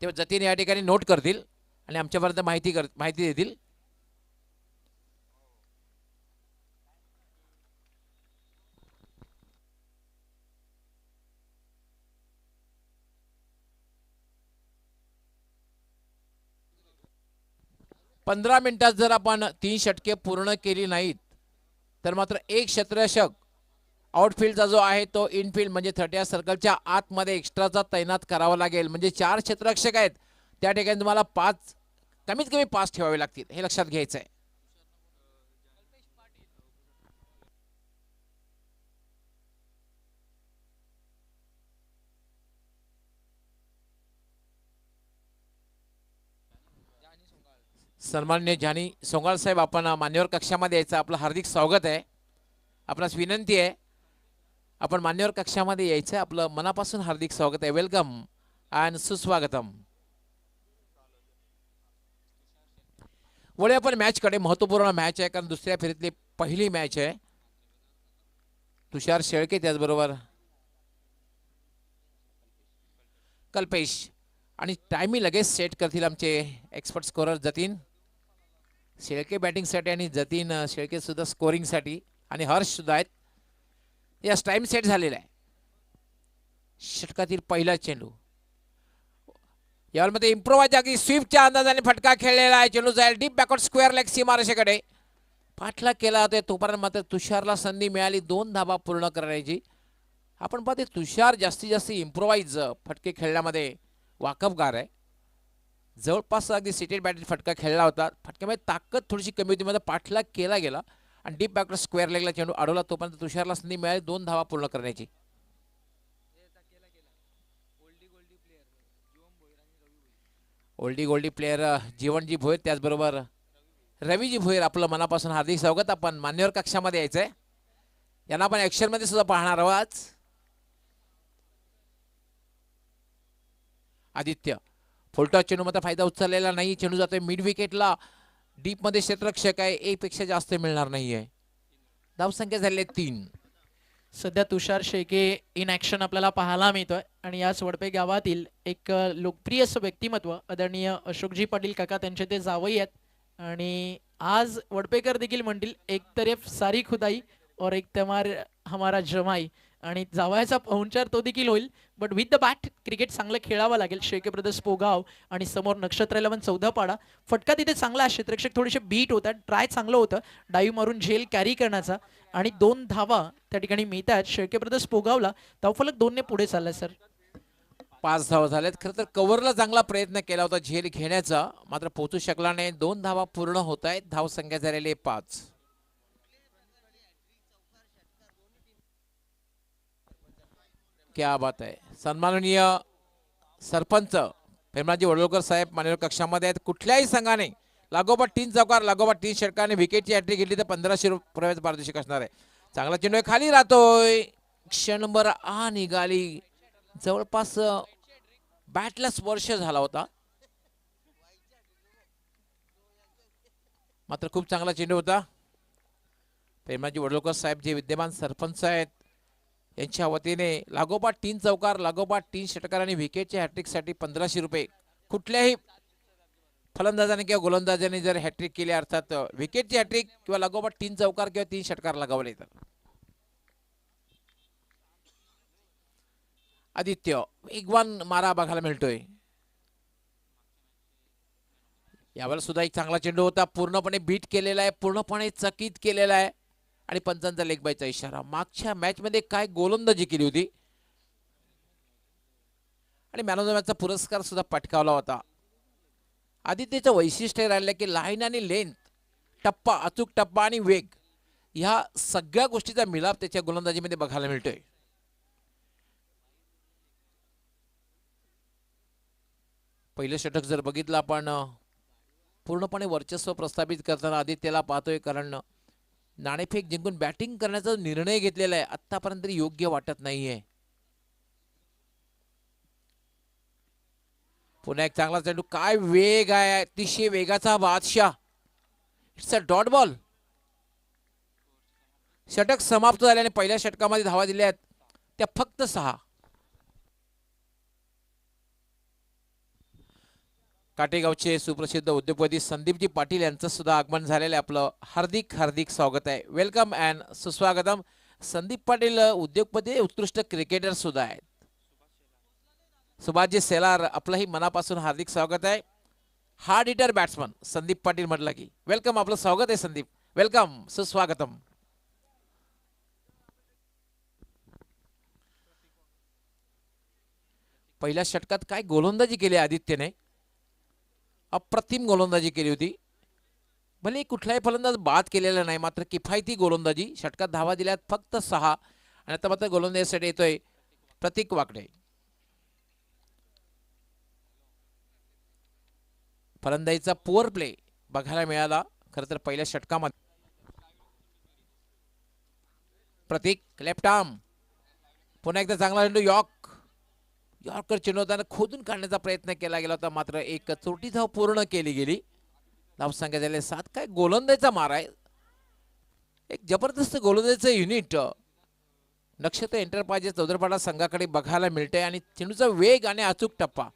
ते जतीन या ठिकाणी नोट करतील आणि आमच्यापर्यंत माहिती देतील. पंधरा मिनिटात जर आपण 3 षटके पूर्ण केली नाहीत तर मात्र एक क्षेत्ररक्षक आउटफील्डचा जो आहे तो इनफील्ड म्हणजे 30 सर्कलच्या आतमध्ये एक्स्ट्राचा तैनात करावा लागेल. म्हणजे 4 क्षेत्ररक्षक आहेत त्या ठिकाणी तुम्हाला 5 कमीत कमी 5 ठेवावे लागतील, हे लक्षात घ्यायचं आहे. सन्माननीय जानी सोंगाळ साहेब, आपण मान्यवर कक्षामध्ये यायचं, आपलं हार्दिक स्वागत आहे. आपणास विनंती आहे आपण मान्यवर कक्षामध्ये यायचं, आपलं मनापासून हार्दिक स्वागत आहे. वेलकम अँड सुस्वागतम. वळूया आपण मॅचकडे. महत्त्वपूर्ण मॅच आहे कारण दुसऱ्या फेरीतली पहिली मॅच आहे. तुषार शेळके त्याचबरोबर कल्पेश आणि टायमिंग लगेच सेट करतील आमचे एक्सपर्ट स्कोरर जतीन शेळके बॅटिंगसाठी आणि जतीन शेळके सुद्धा स्कोरिंगसाठी आणि हर्ष सुद्धा आहेत. यास टाइम सेट झालेला आहे. षटकातील पहिला चेंडू यामध्ये इम्प्रोवाइज अगदी स्वीपच्या अंदाजाने फटका खेळलेला आहे. चेंडू जाईल डीप बॅकवर्ड स्क्वेअर लेग सीमारेषेकडे. पाठलाग केला होता तोपर्यंत मात्र तुषारला संधी मिळाली 2 धावा पूर्ण करण्याची. आपण पाहते तुषार जास्तीत जास्त इम्प्रोवाइज फटके खेळण्यामध्ये वाकबगार आहे. जवळपास अगदी सिटेड बॅटरी फटका खेळला होता. फटक्यामध्ये ताकद थोडीशी कमी होती, मध्ये पाठलाग केला गेला आणि डीप बॅकवर्ड स्क्वेअर लेगला चेंडू अडवला. तोपर्यंत तुषारला संधी मिळाली 2 धावा पूर्ण करण्याची. ओल्डी गोल्डी प्लेयर जीवनजी भोईर त्याचबरोबर रवीजी भोईर, आपलं मनापासून हार्दिक स्वागत. आपण मान्यवर कक्षामध्ये यायचंय. यांना आपण ॲक्शनमध्ये सुद्धा पाहणार आहोत आज. आदित्य फुलटॉस चेंडू मात्र फायदा उचललेला नाही. चेंडू जातोय मिड विकेटला. डीप मध्ये क्षेत्ररक्षक आहे, 1 पेक्षा जास्त मिळणार नाहीये. धावसंख्या झाली 3. सध्या तुषार शेळके इन ॲक्शन आपल्याला पाहायला मिळतोय आणि याच वडपे गावातील एक लोकप्रिय असं व्यक्तिमत्व आदरणीय अशोकजी पाटील काका त्यांचे ते जावई आहेत आणि आज वडपेकर देखील म्हणतील एक तरफ सारी खुदाई और एक तमार हमारा जमाई आणि जावयाचा पाहुणचार तो देखील होईल. But with the bat cricket चांगलं खेळावं लागेल. शेळके ब्रदर्स पोगाव आणि समोर नक्षत्र 11 14 पाडा. फटका तिथे चांगला आहे. क्षेत्ररक्षक थोडेसे बीट होतात. ट्राय चांगलं होतं डाईव्ह मारून झेल कॅरी करण्याचा आणि 2 धावा त्या ठिकाणी मिळतात. शेळके ब्रदर्स पोगावला धावफलक 2 ने पुढे चाललाय सर. 5 धावा झाल्यात. खरं तर कव्हरला चांगला प्रयत्न केला होता झेल घेण्याचा, मात्र पोहोचू शकला नाही. 2 धावा पूर्ण होत आहेत. धावसंख्या झालेली 5. क्या बात आहे. सन्माननीय सरपंच प्रेमराजी वडोलकर साहेब मान्यवर कक्षामध्ये आहेत. कुठल्याही संघाने लागोपाठ 3 चौकार लागोपाठ 3 षटकाने विकेटची हॅट्रिक घेतली तर 1500 रुपये पारितोषिक असणार आहे. चांगला चेंडू खाली राहतोय. क्षणभर निघाली. जवळपास बॅटला स्पर्श झाला होता, मात्र खूप चांगला चेंडू होता. प्रेमराजी वडोलकर साहेब जे विद्यमान सरपंच आहेत यांच्या वतीने लागोपाठ 3 चौकार लागोपाठ 3 षटकार आणि विकेटच्या हॅट्रिकसाठी 1500 रुपये. कुठल्याही फलंदाजाने किंवा गोलंदाजाने जर हॅट्रिक केली, अर्थात विकेटची हॅट्रिक किंवा लागोपाठ 3 चौकार किंवा 3 षटकार लगावले तर. आदित्य वेगवान मारा बघायला मिळतोय. यावेळेला सुद्धा एक चांगला चेंडू होता. पूर्णपणे बीट केलेला आहे, पूर्णपणे चकित केलेला आहे आणि पंचांचा लेग बायचा इशारा. मागच्या मॅच मध्ये काय गोलंदाजी केली होती आणि मॅन ऑफ द मॅचचा पुरस्कार सुद्धा पटकावला होता. आदित्यचं वैशिष्ट्य राहिलं की लाईन आणि लेंथ, टप्पा, अचूक टप्पा आणि वेग, ह्या सगळ्या गोष्टीचा मिलाप त्याच्या गोलंदाजीमध्ये बघायला मिळतोय. पहिलं षटक जर बघितलं आपण, पूर्णपणे वर्चस्व प्रस्थापित करताना आदित्यला पाहतोय, कारण नाणेफेक जिंकून बॅटिंग करण्याचा निर्णय घेतलेला आहे. आतापर्यंत योग्य वाटत नाहीये. पुन्हा एक चांगला चेंडू. काय वेग आहे, अतिशय वेगाचा बादशाह. It's a dot ball. षटक समाप्त झाल्याने पहिल्या षटकामध्ये धावा दिल्या आहेत त्या फक्त 6. काटेगावचे सुप्रसिद्ध उद्योगपती संदीपजी पाटील यांचं सुद्धा आगमन झालेलं आहे. आपलं हार्दिक हार्दिक स्वागत आहे. वेलकम अँड सुस्वागतम. संदीप पाटील उद्योगपती उत्कृष्ट क्रिकेटर सुद्धा आहेत. सुभाषजी सेलार आपलंही मनापासून हार्दिक स्वागत आहे. Hard hitter batsman Sandeep Patil म्हटलं की वेलकम, आपलं स्वागत आहे संदीप. वेलकम, सुस्वागतम. पहिल्या षटकात काय गोलंदाजी केली आदित्यने, अप्रतिम गोलंदाजी केली होती. भले कुठलाही फलंदाज बाद केलेला नाही, मात्र किफायती गोलंदाजी. षटकात धावा दिल्यात फक्त 6 आणि आता मात्र गोलंदाजीसाठी येतोय प्रतीक वाकडे. फलंदाजीचा पुअर प्ले बघायला मिळाला खरं तर पहिल्या षटकामध्ये. प्रतीक लेफ्ट आर्म, पुन्हा एकदा चांगला चेंडू. यॉर्कर चेंडूताना खोदून काढण्याचा प्रयत्न केला गेला होता, मात्र एक चोटी धाव पूर्ण केली गेली. धावसंख्या झाले 7. काय गोलंदाजीचा मार आहे, एक जबरदस्त गोलंदाजीचं युनिट नक्षत्र एंटरप्राइजेस चौदरपाडा संघाकडे बघायला मिळते. आणि चेंडूचा वेग आणि अचूक टप्पा,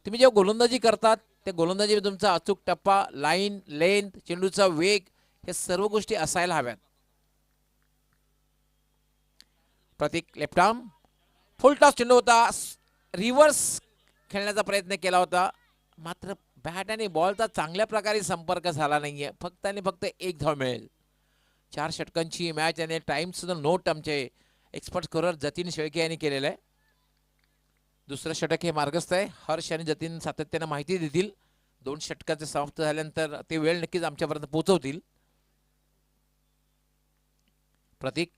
तुम्ही जेव्हा गोलंदाजी करतात त्या गोलंदाजी तुमचा अचूक टप्पा, लाईन लेंथ, चेंडूचा वेग, हे सर्व गोष्टी असायला हव्यात. प्रतीक लेफ्ट आर्म, फुल टॉस चेंडू होता, रिव्हर्स खेळण्याचा प्रयत्न केला होता, मात्र बॅट आणि बॉलचा चांगल्या प्रकारे संपर्क झाला नाहीये. फक्त आणि फक्त 1 धाव मिळेल. 4 षटकांची मॅच आणि टाइम सुद्धा नोट आमचे एक्सपर्ट स्कोरर जतीन शेळके यांनी केलेलं आहे. दुसरं षटक हे मार्गस्थ आहे. हर्ष आणि जतीन सातत्याने माहिती देतील. 2 षटकाचे समाप्त झाल्यानंतर ते वेळ नक्कीच आमच्यापर्यंत पोहोचवतील. प्रतीक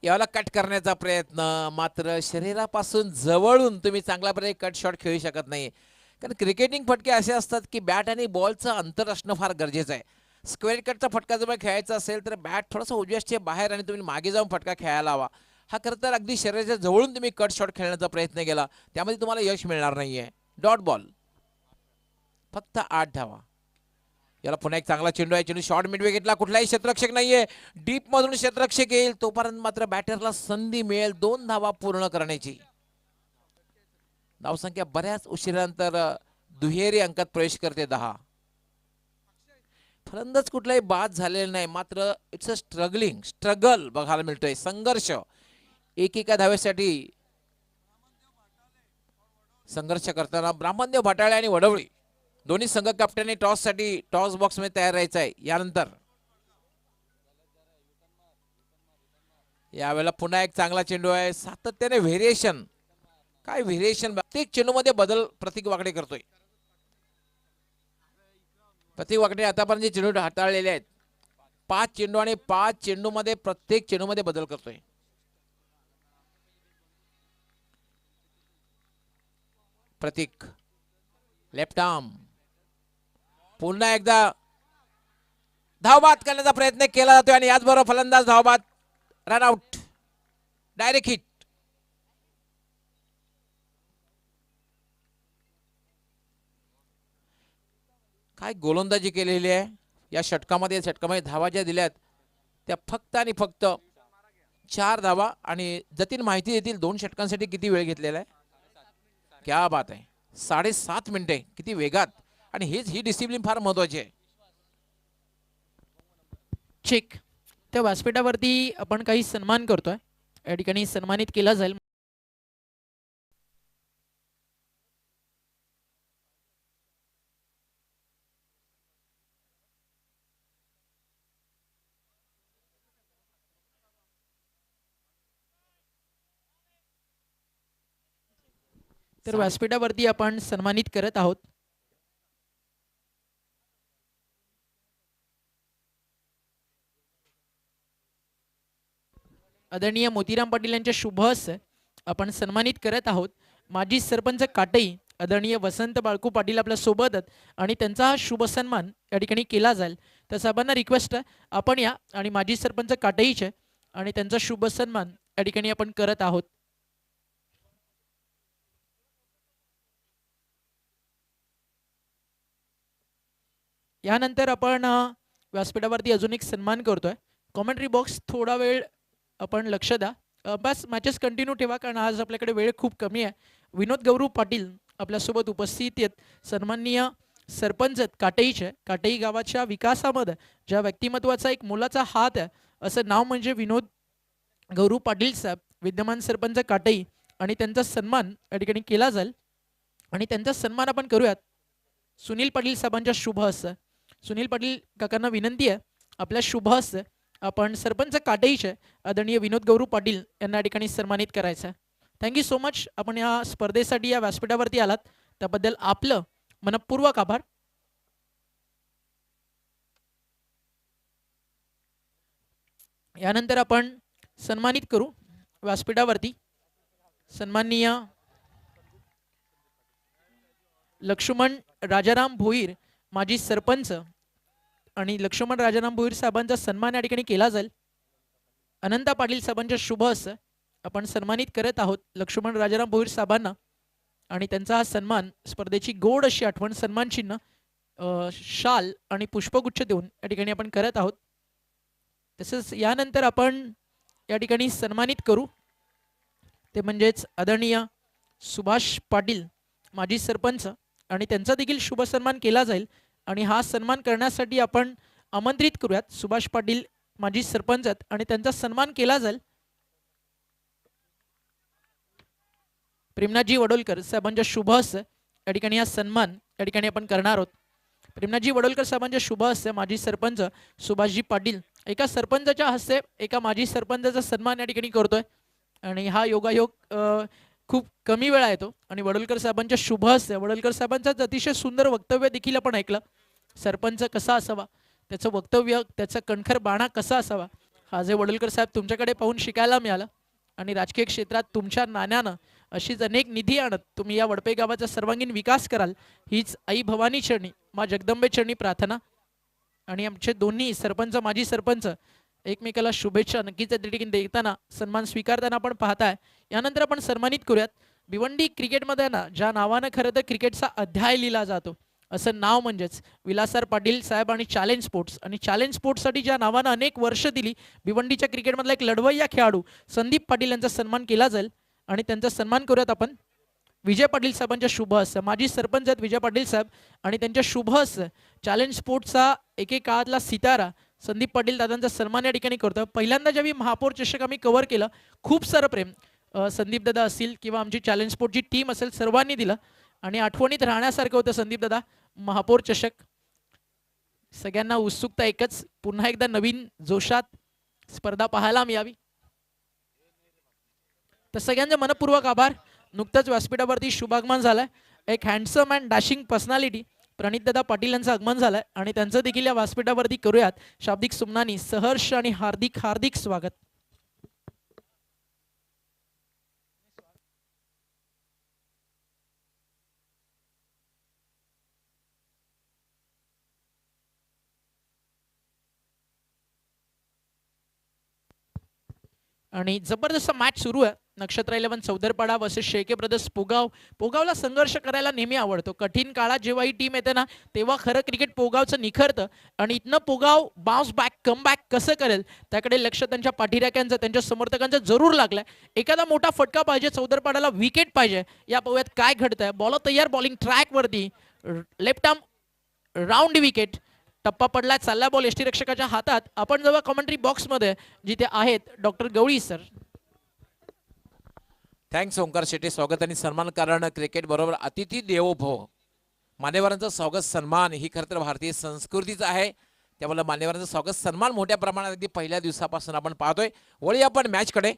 याला कट करण्याचा प्रयत्न, मात्र शरीरापासून जवळून तुम्ही चांगल्या प्रकारे कट शॉट खेळू शकत नाही. कारण क्रिकेटिंग फटके असे असतात की बॅट आणि बॉलचं अंतर असणं फार गरजेचं आहे. स्क्वेअर कटचा फटका जर खेळायचा असेल तर बॅट थोडासा उजव्याच्या बाहेर आणि तुम्ही मागे जाऊन फटका खेळायला हवा. हा खरं तर अगदी शरीराच्या जवळून तुम्ही कट शॉट खेळण्याचा प्रयत्न केला, त्यामध्ये तुम्हाला यश मिळणार नाहीये. डॉट बॉल, फक्त 8 धावा. याला पुन्हा एक चांगला चेंडू आहे. चेंडू शॉर्ट मिडवे घेतला, कुठलाही क्षेत्ररक्षक नाहीये. डीप मधून क्षेत्ररक्षक येईल तोपर्यंत मात्र बॅटरला संधी मिळेल 2 धावा पूर्ण करण्याची. धावसंख्या बऱ्याच उशिरानंतर दुहेरी अंकात प्रवेश करते 10. फलंदाज कुठलाही बाद झालेला नाही, मात्र इट्स अ स्ट्रगल बघायला मिळतोय. संघर्ष, एकेका धावेसाठी संघर्ष करताना ब्राह्मणदेव भटाळे आणि वडवळी दोन्ही संघ कॅप्टनने टॉससाठी टॉस बॉक्स मध्ये तयार राहायचं आहे. यानंतर यावेळेला पुन्हा एक चांगला चेंडू आहे. सातत्याने व्हेरिएशन, काय व्हेरिएशन, प्रत्येक चेंडू मध्ये बदल प्रतीक वाकडे करतोय. प्रतीक वाकडे आतापर्यंत जे चेंडू हाताळलेले आहेत 5 चेंडू आणि 5 चेंडू मध्ये प्रत्येक चेंडू मध्ये बदल करतोय. प्रतीक लेफ्ट आर्म, पुन्हा एकदा धावबाद करण्याचा प्रयत्न केला जातोय आणि याचबरोबर फलंदाज धावबाद, रन आउट, डायरेक्ट हिट. काय गोलंदाजी केलेली आहे या षटकामध्ये. धावा ज्या दिल्यात त्या फक्त आणि फक्त 4 धावा. आणि जतीन माहिती देतील 2 षटकांसाठी किती वेळ घेतलेला आहे. क्या बात आहे, 7.5 मिनिटे, किती वेगात. आणि ही डिसिप्लिन फार महत्वाची आहे. चेक, त्या व्यासपीठावरती आपण काही सन्मान करतोय, या ठिकाणी सन्मानित केला जाईल. तर व्यासपीठावरती आपण सन्मानित करत आहोत. आदरणीय मोतीराम पाटील यांच्या शुभ हस्ते आपण सन्मानित करत आहोत. माजी सरपंच काटई आदरणीय वसंत बाळकू पाटील आपल्या सोबत आहेत आणि त्यांचा हा शुभ सन्मान या ठिकाणी केला जाईल. तर साहेबांना रिक्वेस्ट आहे आपण या आणि माजी सरपंच काटईचे आणि त्यांचा शुभ सन्मान या ठिकाणी आपण करत आहोत. यानंतर आपण व्यासपीठावरती अजून एक सन्मान करतोय. कॉमेंट्री बॉक्स थोडा वेळ आपण लक्ष द्या. बस मॅचेस कंटिन्यू ठेवा कारण आज आपल्याकडे वेळ खूप कमी आहे. विनोद गौरव पाटील आपल्यासोबत उपस्थित आहेत सन्माननीय सरपंच आहेत काटेईचे. काटेई गावाच्या विकासामध्ये ज्या व्यक्तिमत्वाचा एक मोलाचा हात आहे असं नाव म्हणजे विनोद गौरू पाटील साहेब, विद्यमान सरपंच काटेई, आणि त्यांचा सन्मान या ठिकाणी केला जाईल. आणि त्यांचा सन्मान आपण करूयात सुनील पाटील साहेबांच्या शुभ हस्ते. सुनील पाटील काकांना विनंती आहे आपल्या शुभ हस्ते आपण सरपंच काटेईचे आदरणीय विनोद गौरू पाटील यांना या ठिकाणी सन्मानित करायचं आहे. Thank you so much. आपण या स्पर्धेसाठी या व्यासपीठावरती आलात त्याबद्दल आपलं मनपूर्वक आभार. यानंतर आपण सन्मानित करू व्यासपीठावरती सन्माननीय लक्ष्मण राजाराम भोईर माजी सरपंच, आणि लक्ष्मण राजाराम भोईर साहेबांचा सन्मान या ठिकाणी केला जाईल. अनंता पाटील साहेबांच्या शुभ हस्ते आपण सन्मानित करत आहोत लक्ष्मण राजाराम भोईर साहेबांना, आणि त्यांचा हा सन्मान स्पर्धेची गोड अशी आठवण सन्मान चिन्ह शाल आणि पुष्पगुच्छ देऊन या ठिकाणी आपण करत आहोत. तसंच यानंतर आपण या ठिकाणी सन्मानित करू ते म्हणजेच आदरणीय सुभाष पाटील माजी सरपंच, आणि त्यांचा देखील शुभ सन्मान केला जाईल. आणि हा सन्मान करण्यासाठी आपण आमंत्रित करूयात सुभाष पाटील माजी सरपंच आहेत आणि त्यांचा सन्मान केला जाईल. प्रेमनाथजी वडोलकर साहेबांच्या शुभ हस्ते या ठिकाणी हा सन्मान या ठिकाणी आपण करणार आहोत. प्रेमनाथजी वडोलकर साहेबांच्या शुभ हस्ते माजी सरपंच सुभाषजी पाटील एका सरपंचाच्या हस्ते एका माजी सरपंचाचा सन्मान या ठिकाणी करतोय, आणि हा योगायोग खूप कमी वेळा येतो. आणि वडोलकर साहेबांच्या शुभ हस्ते वडोलकर साहेबांचं अतिशय सुंदर वक्तव्य देखील आपण ऐकलं. सरपंच कसा असावा, त्याचं वक्तव्य, त्याचा कणखर बाणा कसा असावा, हा जे वडोलकर साहेब तुमच्याकडे पाहून शिकायला मिळालं. आणि राजकीय क्षेत्रात तुमच्या नाण्यानं अशीच अनेक निधी आणत तुम्ही या वडपे गावाचा सर्वांगीण विकास कराल हीच आई भवानी चरणी मा जगदंबे चरणी प्रार्थना. आणि आमचे दोन्ही सरपंच माजी सरपंच एकमेकाला शुभेच्छा नक्कीच त्या ठिकाणी देताना सन्मान स्वीकारताना आपण पाहताय. यानंतर आपण सन्मानित करूयात भिवंडी क्रिकेटमध्ये ना ज्या नावानं खरं तर क्रिकेटचा अध्याय लिहिला जातो असं नाव म्हणजेच विलासराव पाटील साहेब आणि चॅलेंज स्पोर्ट्स. आणि चॅलेंज स्पोर्ट्ससाठी ज्या नावानं अनेक वर्ष दिली भिवंडीच्या क्रिकेटमधला एक लढवय्या खेळाडू संदीप पाटील यांचा सन्मान केला जाईल. आणि त्यांचा सन्मान करूयात आपण विजय पाटील साहेबांच्या शुभ हस्ते. माजी सरपंच आहेत विजय पाटील साहेब, आणि त्यांच्या शुभ हस्ते चॅलेंज स्पोर्ट्सचा एके काळातला सितारा संदीप पाटील दादांचा सन्मान या ठिकाणी करतो. पहिल्यांदा जेव्हा महापौर चषक आम्ही कव्हर केलं खूप सारं प्रेम संदीप दादा असतील किंवा आमची चॅलेंज स्पोर्टची टीम असेल सर्वांनी दिलं, आणि आठवणीत राहण्यासारखं होतं संदीप दादा महापौर चषक. सगळ्यांना उत्सुकता एकच, पुन्हा एकदा नवीन जोशात स्पर्धा पाहायला मिळावी. तर सगळ्यांचे मनपूर्वक आभार. नुकतंच व्यासपीठावरती शुभागमन झालंय एक हँडसम अँड डॅशिंग पर्सनॅलिटी प्रणितदादा पाटील यांचं आगमन झालंय, आणि त्यांचं देखील या व्यासपीठावरती करूयात शाब्दिक सुमनानी सहर्ष आणि हार्दिक हार्दिक स्वागत. आणि जबरदस्त मॅच सुरू आहे. नक्षत्र 11 चौदरपाडा वर्सेस शेळके ब्रदर्स पोगाव. पोगावला संघर्ष करायला नेहमी आवडतो. कठीण काळात जेव्हा ही टीम येते ना तेव्हा खरं क्रिकेट पोगावचं निखरतं, आणि इथनं Pogaon bounce back come back कसं करेल त्याकडे लक्ष त्यांच्या पाठीराख्यांचं त्यांच्या समर्थकांचं जरूर लागलंय. एखादा मोठा फटका पाहिजे, चौदरपाड्याला विकेट पाहिजे. या पाहूयात काय घडतंय. बॉलर तयार, बॉलिंग ट्रॅक वरती, लेफ्ट आर्म राऊंड विकेट, टप्पा पडला, चालला बॉल एसटी रक्षकाच्या हातात. आपण जेव्हा कमेंट्री बॉक्समध्ये जिथे आहेत डॉक्टर गवळी सर. थँक्स ओंकार शेट्टी. स्वागत आणि सन्मान कारण क्रिकेट बरोबर अतिथी देवो भव. मान्यवरांचं स्वागत सन्मान ही खरं तर भारतीय संस्कृतीच आहे, त्यामुळे मान्यवरांचं स्वागत सन्मान मोठ्या प्रमाणात अगदी पहिल्या दिवसापासून आपण पाहतोय. वळी आपण मॅचकडे.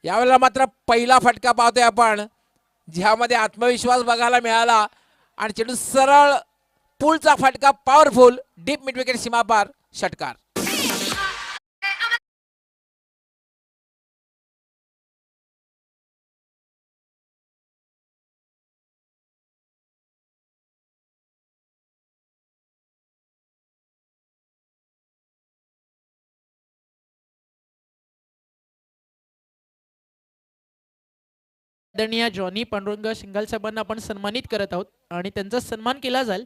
यावेळेला मात्र पहिला फटका पाहतोय आपण ज्यामध्ये आत्मविश्वास बघायला मिळाला, आणि चेंडू सरळ पुलचा फटका, पॉवरफुल डीप मिड विकेट सीमापार षटकार. आदरणीय जॉनी पांडुरंग शिंगाल साहेबांना आपण सन्मानित करत आहोत, आणि त्यांचा सन्मान केला जाईल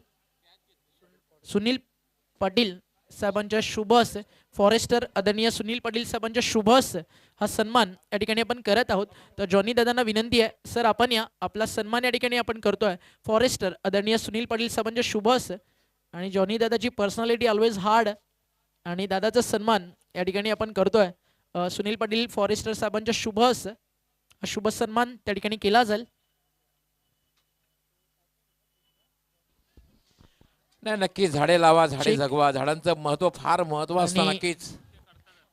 सुनील पाटील साहेबांच्या शुभ हस्ते, फॉरेस्टर आदरणीय सुनील पाटील साहेबांच्या शुभ हस्ते हा सन्मान या ठिकाणी आपण करत आहोत. तर जॉनी दादांना विनंती आहे, सर आपण या, आपला सन्मान या ठिकाणी आपण करतोय फॉरेस्टर आदरणीय सुनील पाटील साहेबांच्या शुभ हस्ते. आणि जॉनी दादाची पर्सनॅलिटी ऑलवेज हार्ड आणि दादाचा सन्मान या ठिकाणी आपण करतोय सुनील पाटील फॉरेस्टर साहेबांच्या शुभ हस्ते. हा शुभ सन्मान त्या ठिकाणी केला जाईल. नाही, नक्की झाडे लावा, झाडे ठीक. जगवा. झाडांचं महत्व फार महत्व असतं आणि नक्कीच.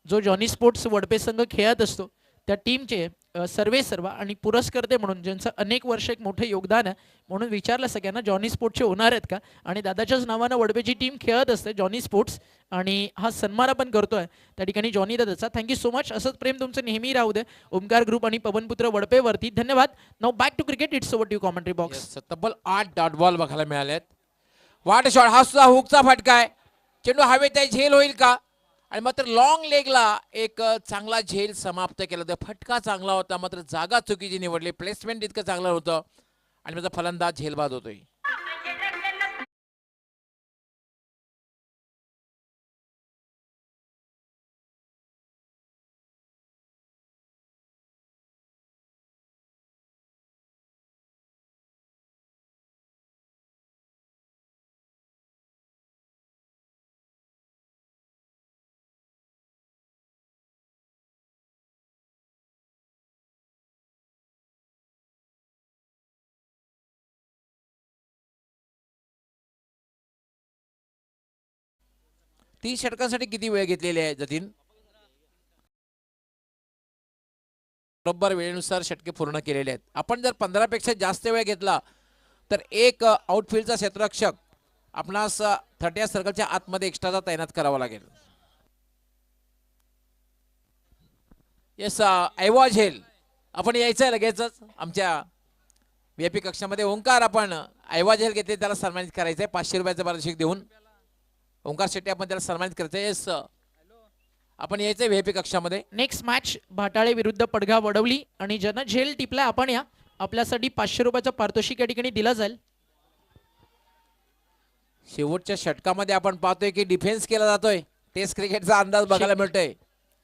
जो जॉनी स्पोर्ट्स वडपे संघ खेळत असतो त्या टीमचे सर्व आणि पुरस्कर्ते म्हणून ज्यांचं अनेक वर्ष एक मोठं योगदान आहे म्हणून विचारलं सगळ्यांना जॉनी स्पोर्ट्सचे होणार आहेत का. आणि दादाच्याच नावानं वडपेची टीम खेळत असते जॉनी स्पोर्ट्स आणि हा सन्मान आपण करतोय त्या ठिकाणी जॉनी दादाचा. Thank you so much. असंच प्रेम तुमचं नेहमी राहू दे ओमकार ग्रुप आणि पवनपुत्र वडपेवरती. धन्यवाद. Now back to cricket. It's over to commentary box. Yes, तब्बल 8 डॉट बॉल बघायला मिळालेत. वाट शॉट, हा सुद्धा हुकचा फटका आहे. चेंडू हवेत आहे, झेल होईल का. आणि मात्र लॉंग लेगला एक चांगला झेल समाप्त केला. तर फटका चांगला होता मात्र जागा चुकीची निवडली. प्लेसमेंट इतकं चांगलं होतं आणि माझा फलंदाज झेलबाद होतोय. तीन षटकांसाठी किती वेळ घेतलेली आहे जतीन. बरोबर वेळेनुसार षटके पूर्ण केलेले आहेत. आपण जर 15 पेक्षा जास्त वेळ घेतला तर एक आउटफील्डचा क्षेत्ररक्षक आपणास 30 सर्कलच्या आतमध्ये एक्स्ट्राचा तैनात करावा लागेल. येस, ऐवा झेल आपण यायचंय लगेचच आमच्या VIP कक्षामध्ये. ओंकार आपण ऐवा झेल घेतले त्याला सन्मानित करायचंय 500 रुपयाचं पारितोषिक देऊन. ओंकार शेट्टी आपण त्याला सन्मानित करायचंय. येस, आपण यायचंय VIP कक्षामध्ये. नेक्स्ट मॅच भाटाळे विरुद्ध पडघा वडवली आणि ज्यांना झेल टिपलाय आपण या, आपल्यासाठी 500 रुपयाचं पारितोषिक या ठिकाणी दिलं जाईल. शेवटच्या षटकामध्ये आपण पाहतोय की डिफेन्स केला जातोय. टेस्ट क्रिकेटचा अंदाज बघायला मिळतोय.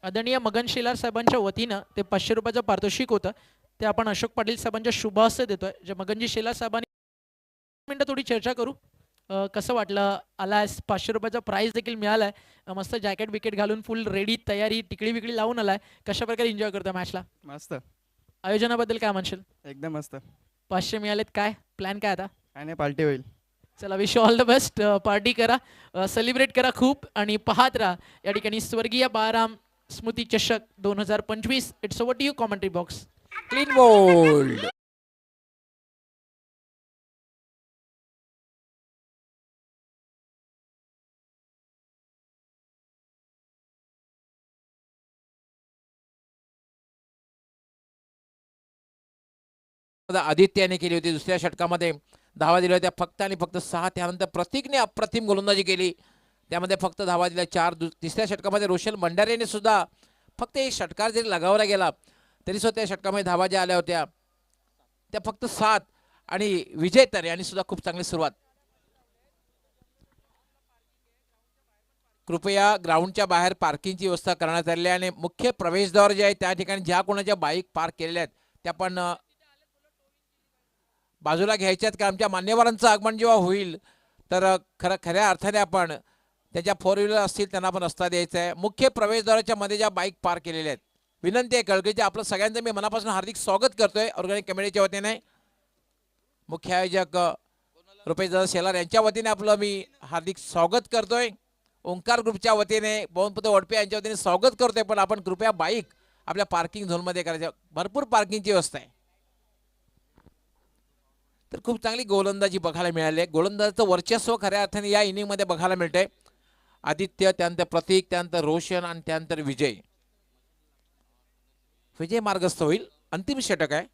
आदरणीय मगन शेलार साहेबांच्या वतीनं ते 500 रुपयाचं पारितोषिक होतं ते आपण अशोक पाटील साहेबांच्या शुभ हस्ते देतोय. जे मगनजी शेलार साहेबांनी मिनिटं थोडी चर्चा करू. कसं वाटलं, आलायस 500 रुपयाचा प्राइस देखील मिळालाय. मस्त जॅकेट विकेट घालून फुल रेडी तयारी टिकडी विकडी लावून आलाय. कशा प्रकारे एन्जॉय करतोय मॅचला. मस्त, आयोजनाबद्दल काय म्हणशील. एकदम मस्त. 500 मिळालेत, काय प्लॅन काय आता. काय नाही, पार्टी होईल. चला, wish all the best. Party करा, सेलिब्रेट करा खूप आणि पाहत राहा या ठिकाणी स्वर्गीय Balaram Smruti Chashak 2025. It's over to you commentary box. Clean bowled. आदित्याने केली होती. दुसऱ्या षटकामध्ये धावा दिल्या होत्या फक्त आणि फक्त 6. त्यानंतर प्रतीकने अप्रतिम गोलंदाजी केली, त्यामध्ये फक्त धावा दिल्या 4. तिसऱ्या षटकामध्ये रोशल भंडारेने सुद्धा फक्त एक षटकार जरी लगावला गेला तरी सुद्धा त्या षटकामध्ये धावा ज्या आल्या होत्या त्या फक्त 7. आणि विजय तर यांनी सुद्धा खूप चांगली सुरुवात. कृपया ग्राउंडच्या बाहेर पार्किंगची व्यवस्था करण्यात आली आहे आणि मुख्य प्रवेशद्वार जे आहे त्या ठिकाणी ज्या कोणाच्या बाईक पार्क केलेल्या आहेत त्या पण बाजूला घ्यायच्यात. का आमच्या मान्यवरांचं आगमन जेव्हा होईल तर खऱ्या अर्थाने आपण त्याच्या 4 व्हीलर असतील त्यांना पण रस्ता द्यायचा आहे. मुख्य प्रवेशद्वाराच्या मध्ये ज्या बाईक पार्क केलेल्या आहेत, विनंती आहे कळकळीची आपलं सगळ्यांचं मी मनापासून हार्दिक स्वागत करतोय ऑर्गॅनिक कमिटीच्या वतीने. मुख्य आयोजक रुपेश दादा शेलार यांच्या वतीने आपलं मी हार्दिक स्वागत करतोय. ओंकार ग्रुपच्या वतीने पवनपुत्र वडपे यांच्या वतीने स्वागत करतोय. पण आपण कृपया बाईक आपल्या पार्किंग झोनमध्ये करायच्या. भरपूर पार्किंगची व्यवस्था आहे. तर खूप चांगली गोलंदाजी बघायला मिळाली. गोलंदाजीचं वर्चस्व खऱ्या अर्थाने या इनिंगमध्ये बघायला मिळतंय. आदित्य, त्यानंतर प्रतीक, त्यानंतर रोशन आणि त्यानंतर विजय. विजय मार्गस्थ होईल. अंतिम षटक आहे.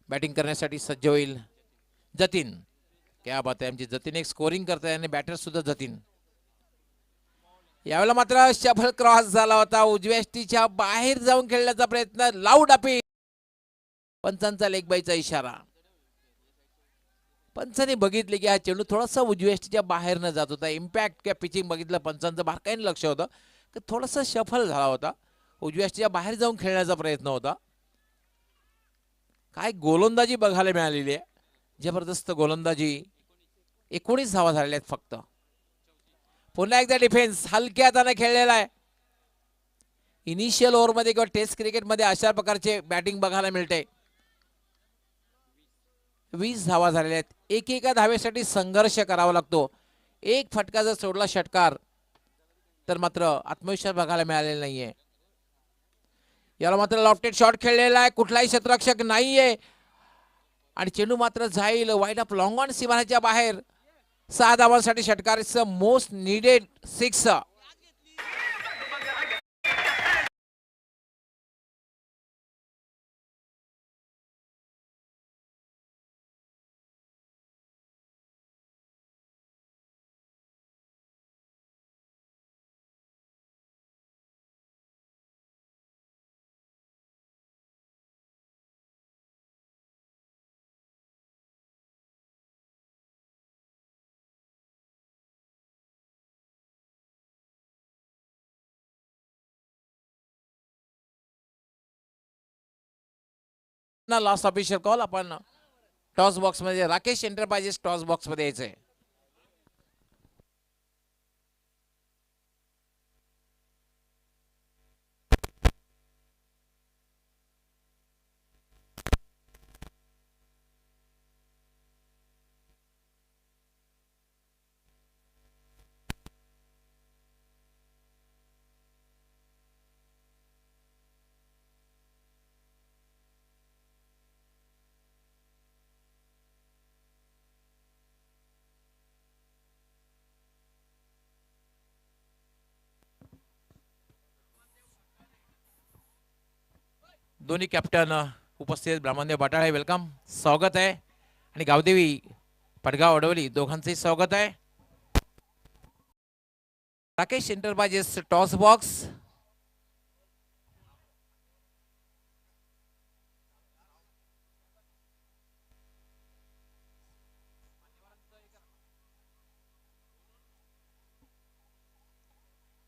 बॅटिंग करण्यासाठी सज्ज होईल जतीन. क्या बात आहे, आमची जतीन एक स्कोरिंग करताय आणि बॅटर सुद्धा जतीन. यावेळेला मात्र शबल क्रॉस झाला होता. उजव्या यष्टीच्या बाहेर जाऊन खेळण्याचा प्रयत्न. लाऊड अपील, पंचांचा लेग बाईचा इशारा. पंचांनी बघितले की हा चेंडू थोडासा उजव्या यष्टीच्या बाहेर न जात होता. इम्पॅक्ट किंवा पिचिंग बघितलं पंचांचं बारकाईने लक्ष होतं की थोडासा शफल झाला होता. उजव्या यष्टीच्या बाहेर जाऊन खेळण्याचा प्रयत्न होता. काय गोलंदाजी बघायला मिळालेली आहे. जबरदस्त गोलंदाजी. 19 धावा झालेल्या आहेत फक्त. पुन्हा एकदा डिफेन्स हलक्या हाताने खेळलेला आहे. इनिशियल ओव्हरमध्ये किंवा टेस्ट क्रिकेटमध्ये अशा प्रकारचे बॅटिंग बघायला मिळते. 20 धावा झालेल्या आहेत. एकेका धावेसाठी संघर्ष करावा लागतो. एक फटका जर सोडला षटकार तर मात्र आत्मविश्वास बघायला मिळालेला नाहीये. याला मात्र लॉफ्टेड शॉट खेळलेला आहे. कुठलाही क्षेत्ररक्षक नाहीये आणि चेंडू मात्र जाईल वाईड ऑफ लॉंग ऑन सीमारेषेच्या बाहेर. 6 धावांसाठी षटकार. It's a most needed 6. Last official call. आपण टॉस बॉक्स मध्ये राकेश एंटरप्राइजेस टॉस बॉक्स मध्ये यायचंय. दोन्ही कॅप्टन उपस्थित. ब्राह्मणदेव बटाळे वेलकम, स्वागत आहे. आणि गावदेवी पडगाव अडवली दोघांचंही स्वागत आहे. Rakesh enterprises toss box.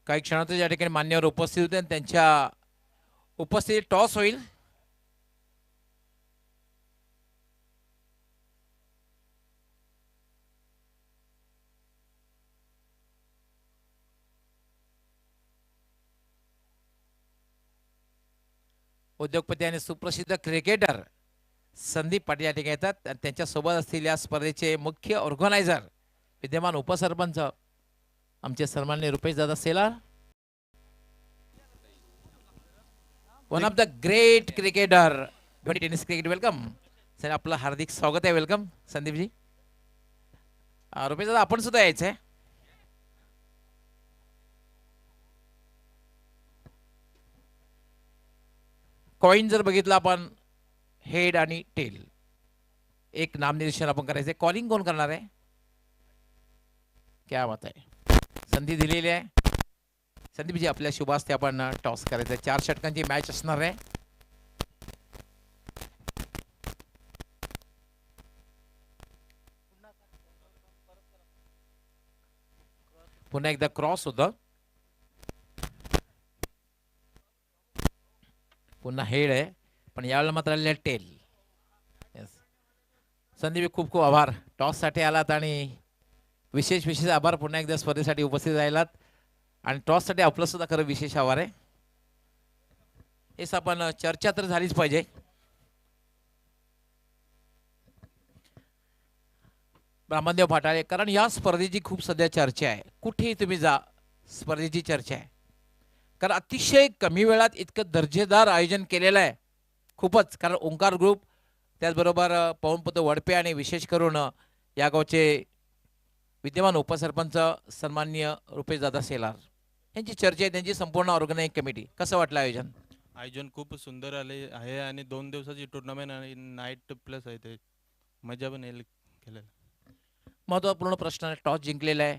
काही क्षणातच या ठिकाणी मान्यवर उपस्थित होते आणि त्यांच्या उपस्थितीत टॉस होईल. उद्योगपती आणि सुप्रसिद्ध क्रिकेटर संदीप पाटील या ठिकाणी येतात आणि त्यांच्यासोबत असलेल्या या स्पर्धेचे मुख्य ऑर्गनायझर विद्यमान उपसरपंच आमचे सन्माननीय रुपेश दादा Selar. One of the great cricketer tennis cricket. Welcome sir, आपलं हार्दिक स्वागत आहे. वेलकम संदीपजी. रुपेश दादा आपण सुद्धा यायचंय. कॉइन जर बघितलं आपण हेड आणि टेल, एक नामनिर्देशन आपण करायचंय. कॉलिंग कोण करणार आहे? क्या बात आहे. संधी दिलेली आहे. संदीपजी आपल्या शुभ हस्ते आपण टॉस करायचं. 4 षटकांची मॅच असणार आहे. पुन्हा एकदा क्रॉस होतं. पुन्हा हेड आहे पण यावेळेला मात्र आलेलं टेल. संदीप खूप खूप आभार. टॉस साठी आलात आणि विशेष आभार पुन्हा एकदा स्पर्धेसाठी उपस्थित राहिलात. आणि टॉस साठी आपलं सुद्धा खरं विशेष आभार आहे. हेच आपण चर्चा तर झालीच पाहिजे. ब्राह्मणदेव फाटाळे, कारण या स्पर्धेची खूप सध्या चर्चा आहे. कुठेही तुम्ही जा स्पर्धेची चर्चा आहे. कारण अतिशय कमी वेळात इतकं दर्जेदार आयोजन केलेलं आहे. खूपच. कारण ओंकार ग्रुप, त्याचबरोबर पवनपुत्र वडपे आणि विशेष करून या गावचे विद्यमान उपसरपंच सन्माननीय रुपेश दादा सेलार यांची चर्चा आहे. त्यांची संपूर्ण ऑर्गनायझिंग कमिटी. कसं वाटलं आयोजन? आयोजन खूप सुंदर आले आहे आणि 2 दिवसाची टुर्नामेंट आणि नाईट प्लस आहे. ते मजा पण येईल खेळायला. महत्त्वपूर्ण प्रश्न. टॉस जिंकलेला आहे,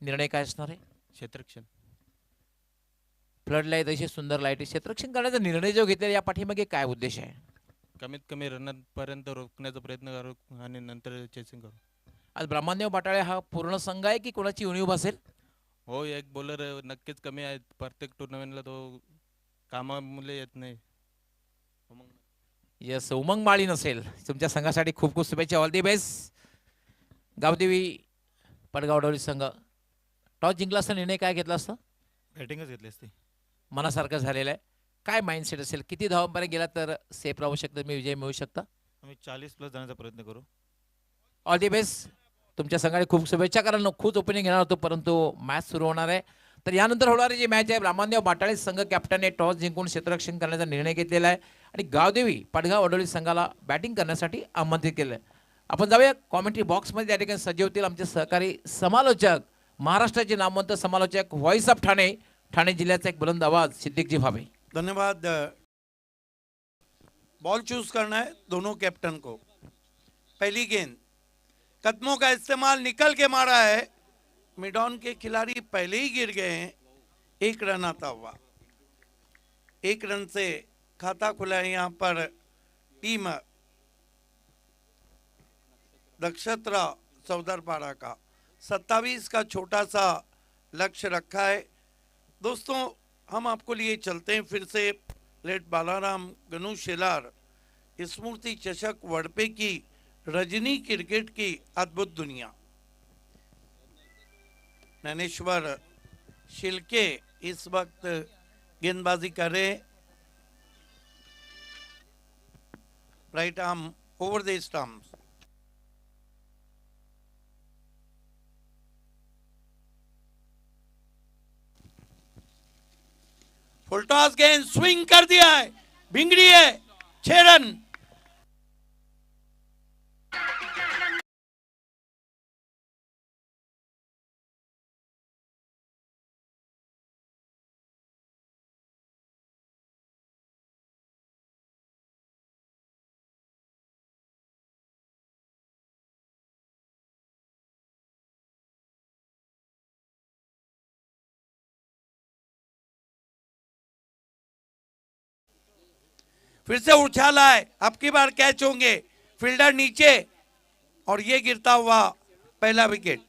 निर्णय काय असणार आहे? क्षेत्ररक्षण. फ्लड लाईट अशी सुंदर लाईट क्षेत्ररक्षण करण्याचा निर्णय जो घेतलेला या पाठीमागे काय उद्देश आहे? कमीत कमी रनर पर्यंत रोखण्याचा प्रयत्न करू आणि नंतर चेसिंग करू. आज ब्रह्मादेव बाटाळे हा पूर्ण संघ आहे की कोणाची उणीव असेल? हो, एक बॉलर नक्कीच कमी आहे. प्रत्येक टुर्नामेंटला तो कामामुळे येत नाही. यस, उमंग माळी नसेल. तुमच्या संघासाठी खूप खूप शुभेच्छा. All the best. Gavdevi Padgavdoli संघ टॉस जिंकला असता निर्णय काय घेतला असता? बॅटिंगच घेतली असती. मनासारखं झालेलं आहे. काय माइंडसेट असेल? किती धावांपर्यंत गेला तर सेफ राहू शकतं, मी विजय मिळू शकता? आम्ही 40+ जाण्याचा प्रयत्न करू. All the best. तुमच्या संघाने खूप शुभेच्छा. कारण खूप ओपनिंग घेणार होतो परंतु मॅच सुरू होणार आहे. तर यानंतर होणारी जी मॅच आहे, ब्रह्मादेव बाटाळे संघ कॅप्टनने टॉस जिंकून क्षेत्ररक्षण करण्याचा निर्णय घेतलेला आहे आणि गावदेवी पडगाव वडोली संघाला बॅटिंग करण्यासाठी आमंत्रित केलं आहे. आपण जाऊया कॉमेंट्री बॉक्समध्ये. त्या ठिकाणी सज्ज होतील आमचे सहकारी समालोचक, महाराष्ट्राचे नामवंत समालोचक, व्हॉइस ऑफ ठाणे, ठाणे जिल्ह्याचा एक बुलंद आवाज, सिद्दीकजी भावे. धन्यवाद. बॉल चूज करना है दोनों कैप्टन को. पहली गेंद, कदमों का इस्तेमाल, निकल के मारा है. मिड ऑन के खिलाड़ी पहले ही गिर गए हैं. 1 रन आता हुआ. 1 रन से खाता खुला है यहाँ पर टीम नक्षत्रा सौदरपाड़ा का. 27 का छोटा सा लक्ष्य रखा है. दोस्तों, हम आपको लिए चलते हैं फिर से लेट बालाराम गनु शेलार स्मृति चषक वड़पे की रजनी क्रिकेट की अद्भुत दुनिया. नैनेश्वर शिल्के इस वक्त गेंदबाजी कर रहे. Right arm over the stumps. Full toss गेंद स्विंग कर दिया है, भिंगड़ी है. 6 रन. फिर से उछाला है, अब की बार कैच होंगे. फील्डर नीचे और ये गिरता हुआ पहला विकेट.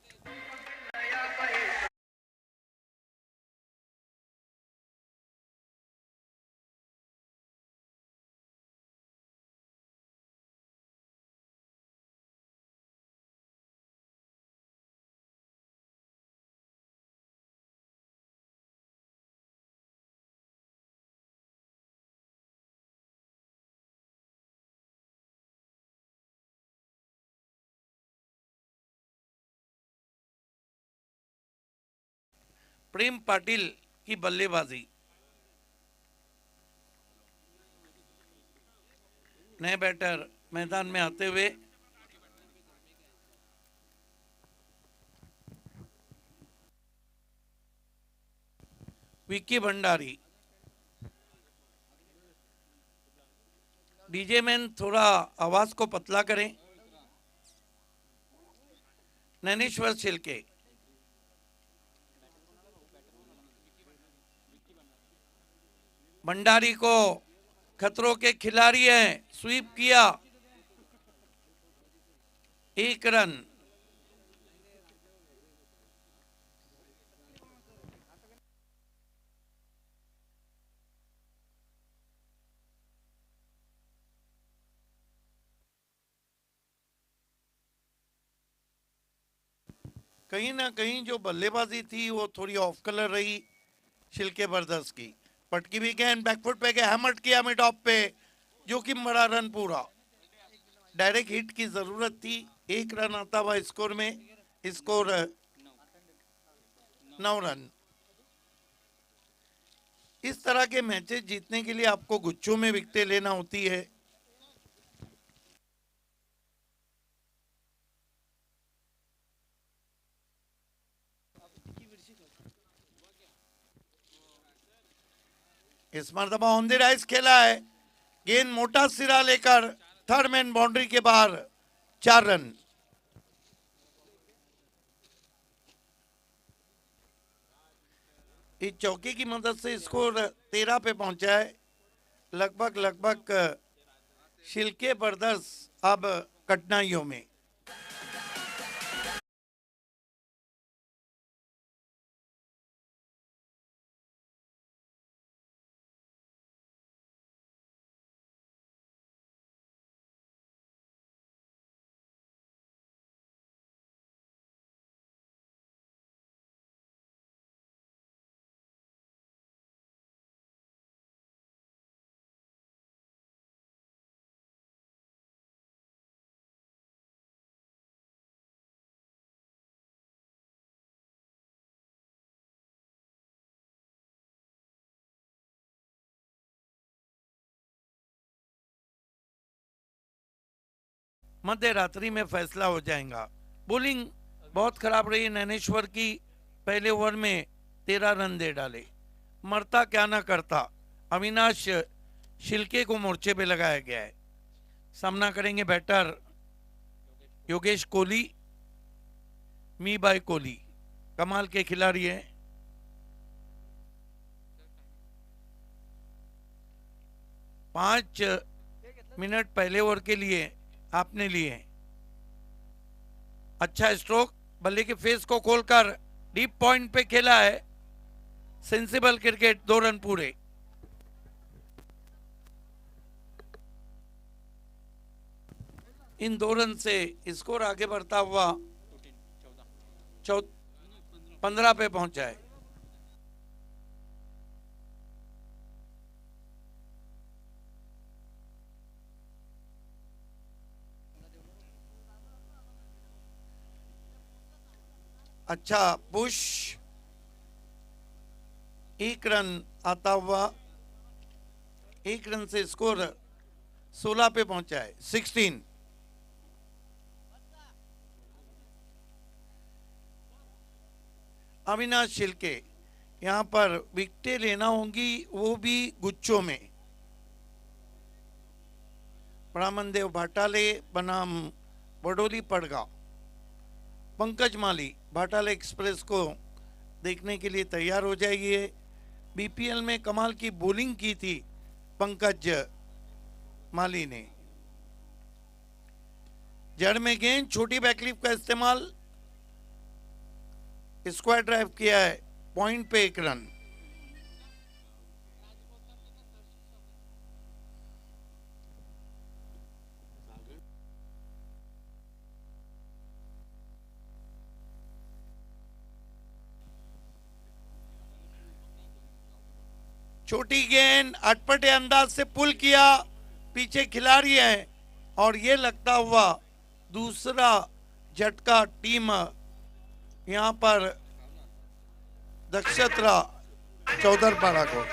प्रेम पाटिल की बल्लेबाजी. नए बैटर मैदान में आते हुए विक्की भंडारी. डीजे मैन थोड़ा आवाज को पतला करें. नैनेश्वर शिल्के. भंडारी को खतरों के खिलाड़ी हैं, स्वीप किया. 1 रन. कहीं ना कहीं जो बल्लेबाजी थी वो थोड़ी ऑफ कलर रही शिल्के ब्रदर्स की. पटकी भी गेंद बैकफुट पे गए, हैमर्ड किया मिड ऑफ पे, जो कि बड़ा रन पूरा. डायरेक्ट हिट की जरूरत थी. 1 रन आता हुआ स्कोर में. Score 9 run. इस तरह के मैचेस जीतने के लिए आपको गुच्छों में विकेटें लेना होती है. इस मरतबा ऑन द राइज खेला है. गेंद मोटा सिरा लेकर थर्ड मैन बाउंड्री के बाहर. 4 रन. इस चौकी की मदद से स्कोर 13 पे पहुंचा है. लगभग शिल्के ब्रदर्स अब कठिनाइयों में। मध्य रात्रि में फैसला हो जाएगा। बॉलिंग बहुत खराब रही नैनेश्वर की, पहले ओवर में 13 रन दे डाले। मरता क्या ना करता, अविनाश शिल्के को मोर्चे पे लगाया गया है। सामना करेंगे बैटर योगेश कोहली, मी बाय कोहली, कमाल के खिलाड़ी हैं। पांच मिनट पहले ओवर के लिए आपने लिए हैं। अच्छा स्ट्रोक, बल्ले के फेस को खोलकर डीप पॉइंट पे खेला है। सेंसिबल क्रिकेट, 2 रन पूरे। इन 2 रन से स्कोर आगे बढ़ता हुआ 15 पे पहुंचा है। अच्छा पुश, 1 रन आता हुआ, 1 रन से स्कोर 16 पे पहुंचा है, 16। अविनाश शिल्के, यहां पर विकेटें लेना होंगी, वो भी गुच्छों में। ब्राह्मणदेव भाटाले बनाम बडोली पड़गा, पंकज माली भाटाले एक्सप्रेस को देखने के लिए तैयार हो जाइए। बीपीएल में कमाल की बॉलिंग की थी पंकज माली ने। जड़ में गेंद, छोटी बैकलिफ का इस्तेमाल, स्क्वायर ड्राइव किया है, पॉइंट पे 1 रन। छोटी गेंद अटपटे अंदाज से पुल किया, पीछे खिलाड़ी है और ये लगता हुआ दूसरा झटका टीम यहां पर नक्षत्रा चौधरपाड़ा को।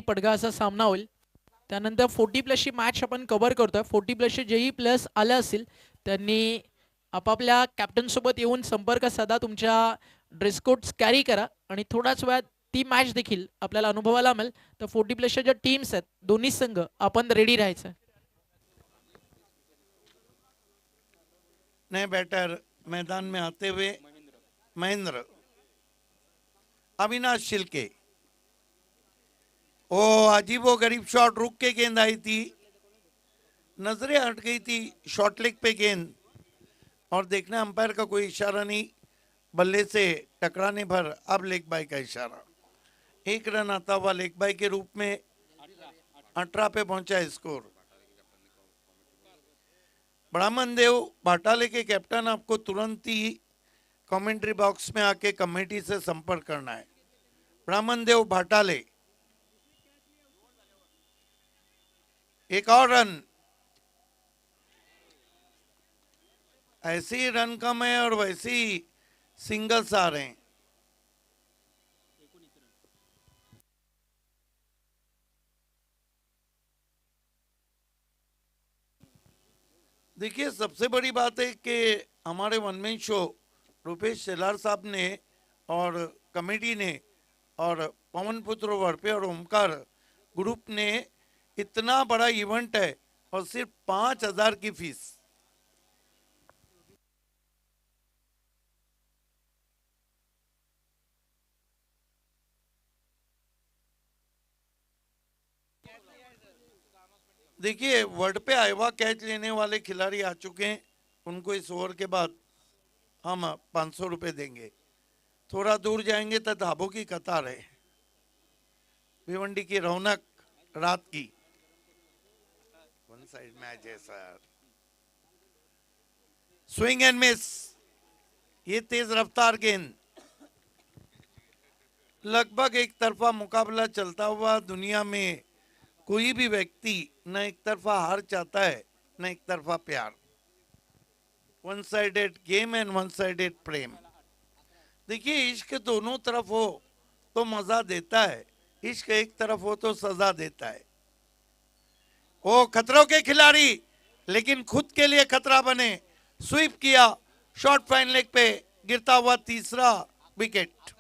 पडगा असा सामना होईल। त्यानंतर 40 प्लसची मॅच आपण कव्हर करतोय। 40 प्लसचे जेही प्लस आले असतील त्यांनी आपापल्या कॅप्टन सोबत येऊन संपर्क साधा, तुमच्या ड्रेस कोड्स कॅरी करा आणि थोडाच वेळात ती मॅच देखील आपल्याला अनुभवायला मिळेल। तर 40 प्लसच्या ज्या टीम्स आहेत दोन्ही संघ आपण रेडी राहायचं। नए बैटर मैदान में आते हुए महेंद्र, अविनाश शिल्के, ओ अजीबो गरीब शॉट, रुक के गेंद आई थी, नजरें हट गई थी शॉर्ट लेग पे गेंद और देखना अंपायर का कोई इशारा नहीं, बल्ले से टकराने पर अब लेग बाय का इशारा। 1 रन आता हुआ लेग बाय के रूप में 18 पे पहुंचा है स्कोर। ब्राह्मण देव भाटाले के कैप्टन, आपको तुरंत ही कमेंट्री बॉक्स में आके कमेटी से संपर्क करना है। ब्राह्मण देव भाटाले, एक और रन, ऐसे ही रन कम है और वैसे ही सिंगल्स आ रहे हैं। देखिए सबसे बड़ी बात है कि हमारे one man show Rupesh Shelar साहब ने और कमेटी ने और पवन पुत्र वर्पे और ओमकार ग्रुप ने इतना बड़ा इवेंट है और सिर्फ 5,000 की फीस। देखिए वर्ल्ड पे आईवा कैच लेने वाले खिलाड़ी आ चुके हैं, उनको इस ओवर के बाद हम 500 रुपए देंगे। थोड़ा दूर जाएंगे तो ढाबों की कतार है। भिवंडी की रौनक रात की। वन साइड मैच है सर। स्विंग एंड मिस, ये तेज रफ्तार गेंद। लगभग एक तरफा मुकाबला चलता हुआ दुनिया में कोई भी व्यक्ति न एक तरफा हार चाहता है न एक तरफा प्यार। One sided game and one sided प्रेम। देखिए इश्क दोनों तरफ हो तो मजा देता है, इश्क एक तरफ हो तो सजा देता है। वो खतरों के खिलाड़ी लेकिन खुद के लिए खतरा बने। स्वीप किया, शॉर्ट फाइन लेग पे गिरता हुआ तीसरा विकेट।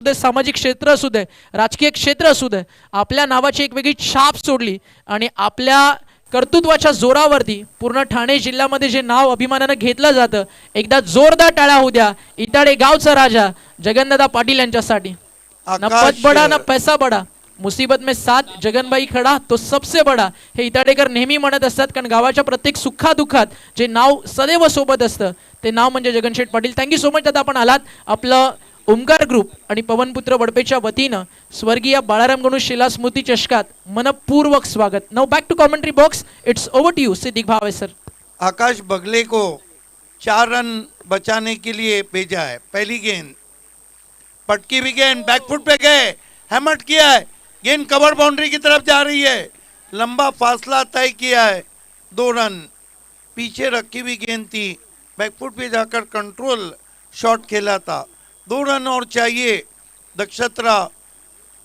दे, सामाजिक क्षेत्र असू दे, राजकीय क्षेत्र असू दे, आपल्या नावाची एक वेगळी छाप सोडली आणि आपल्या कर्तृत्वाच्या जोरावरती पूर्ण ठाणे जिल्ह्यामध्ये जे नाव अभिमानानं घेतलं जातं, एकदा जोरदार टाळ्या होऊ द्या इटाडे गावचा राजा जगनदादा पाटील यांच्यासाठी। ना पद बडा ना पैसा बडा, मुसीबत में साथ जगनबाई खडा तो सबसे बडा, हे इटाडेकर नेहमी म्हणत असतात। कारण गावाच्या प्रत्येक सुखादुखात जे नाव सदैव सोबत असतं ते नाव म्हणजे जगनशेठ पाटील। थँक्यू सो मच दादा, आपण आलात। आपलं ओमकार ग्रुप आणि पवनपुत्र वडपेच्या वतीनं स्वर्गीय बाळाराम गणू शिला स्मृती चषकात मनपूर्वक स्वागत। Now back to commentary box, it's over to you Siddique Bhave sir. Akash Bagle को 4 रन बचाने के लिए भेजा है। पहली गेंद पटकी भी गेंद बैकफुट पे गए, हैमट किया है, गेंद कवर बाउंड्री की तरफ जा रही है, लंबा फासला तय किया है, 2 रन। पीछे रखी हुई गेंद थी, बैकफुट पे जाकर कंट्रोल शॉट खेला था। 2 रन और चाहिए नक्षत्रा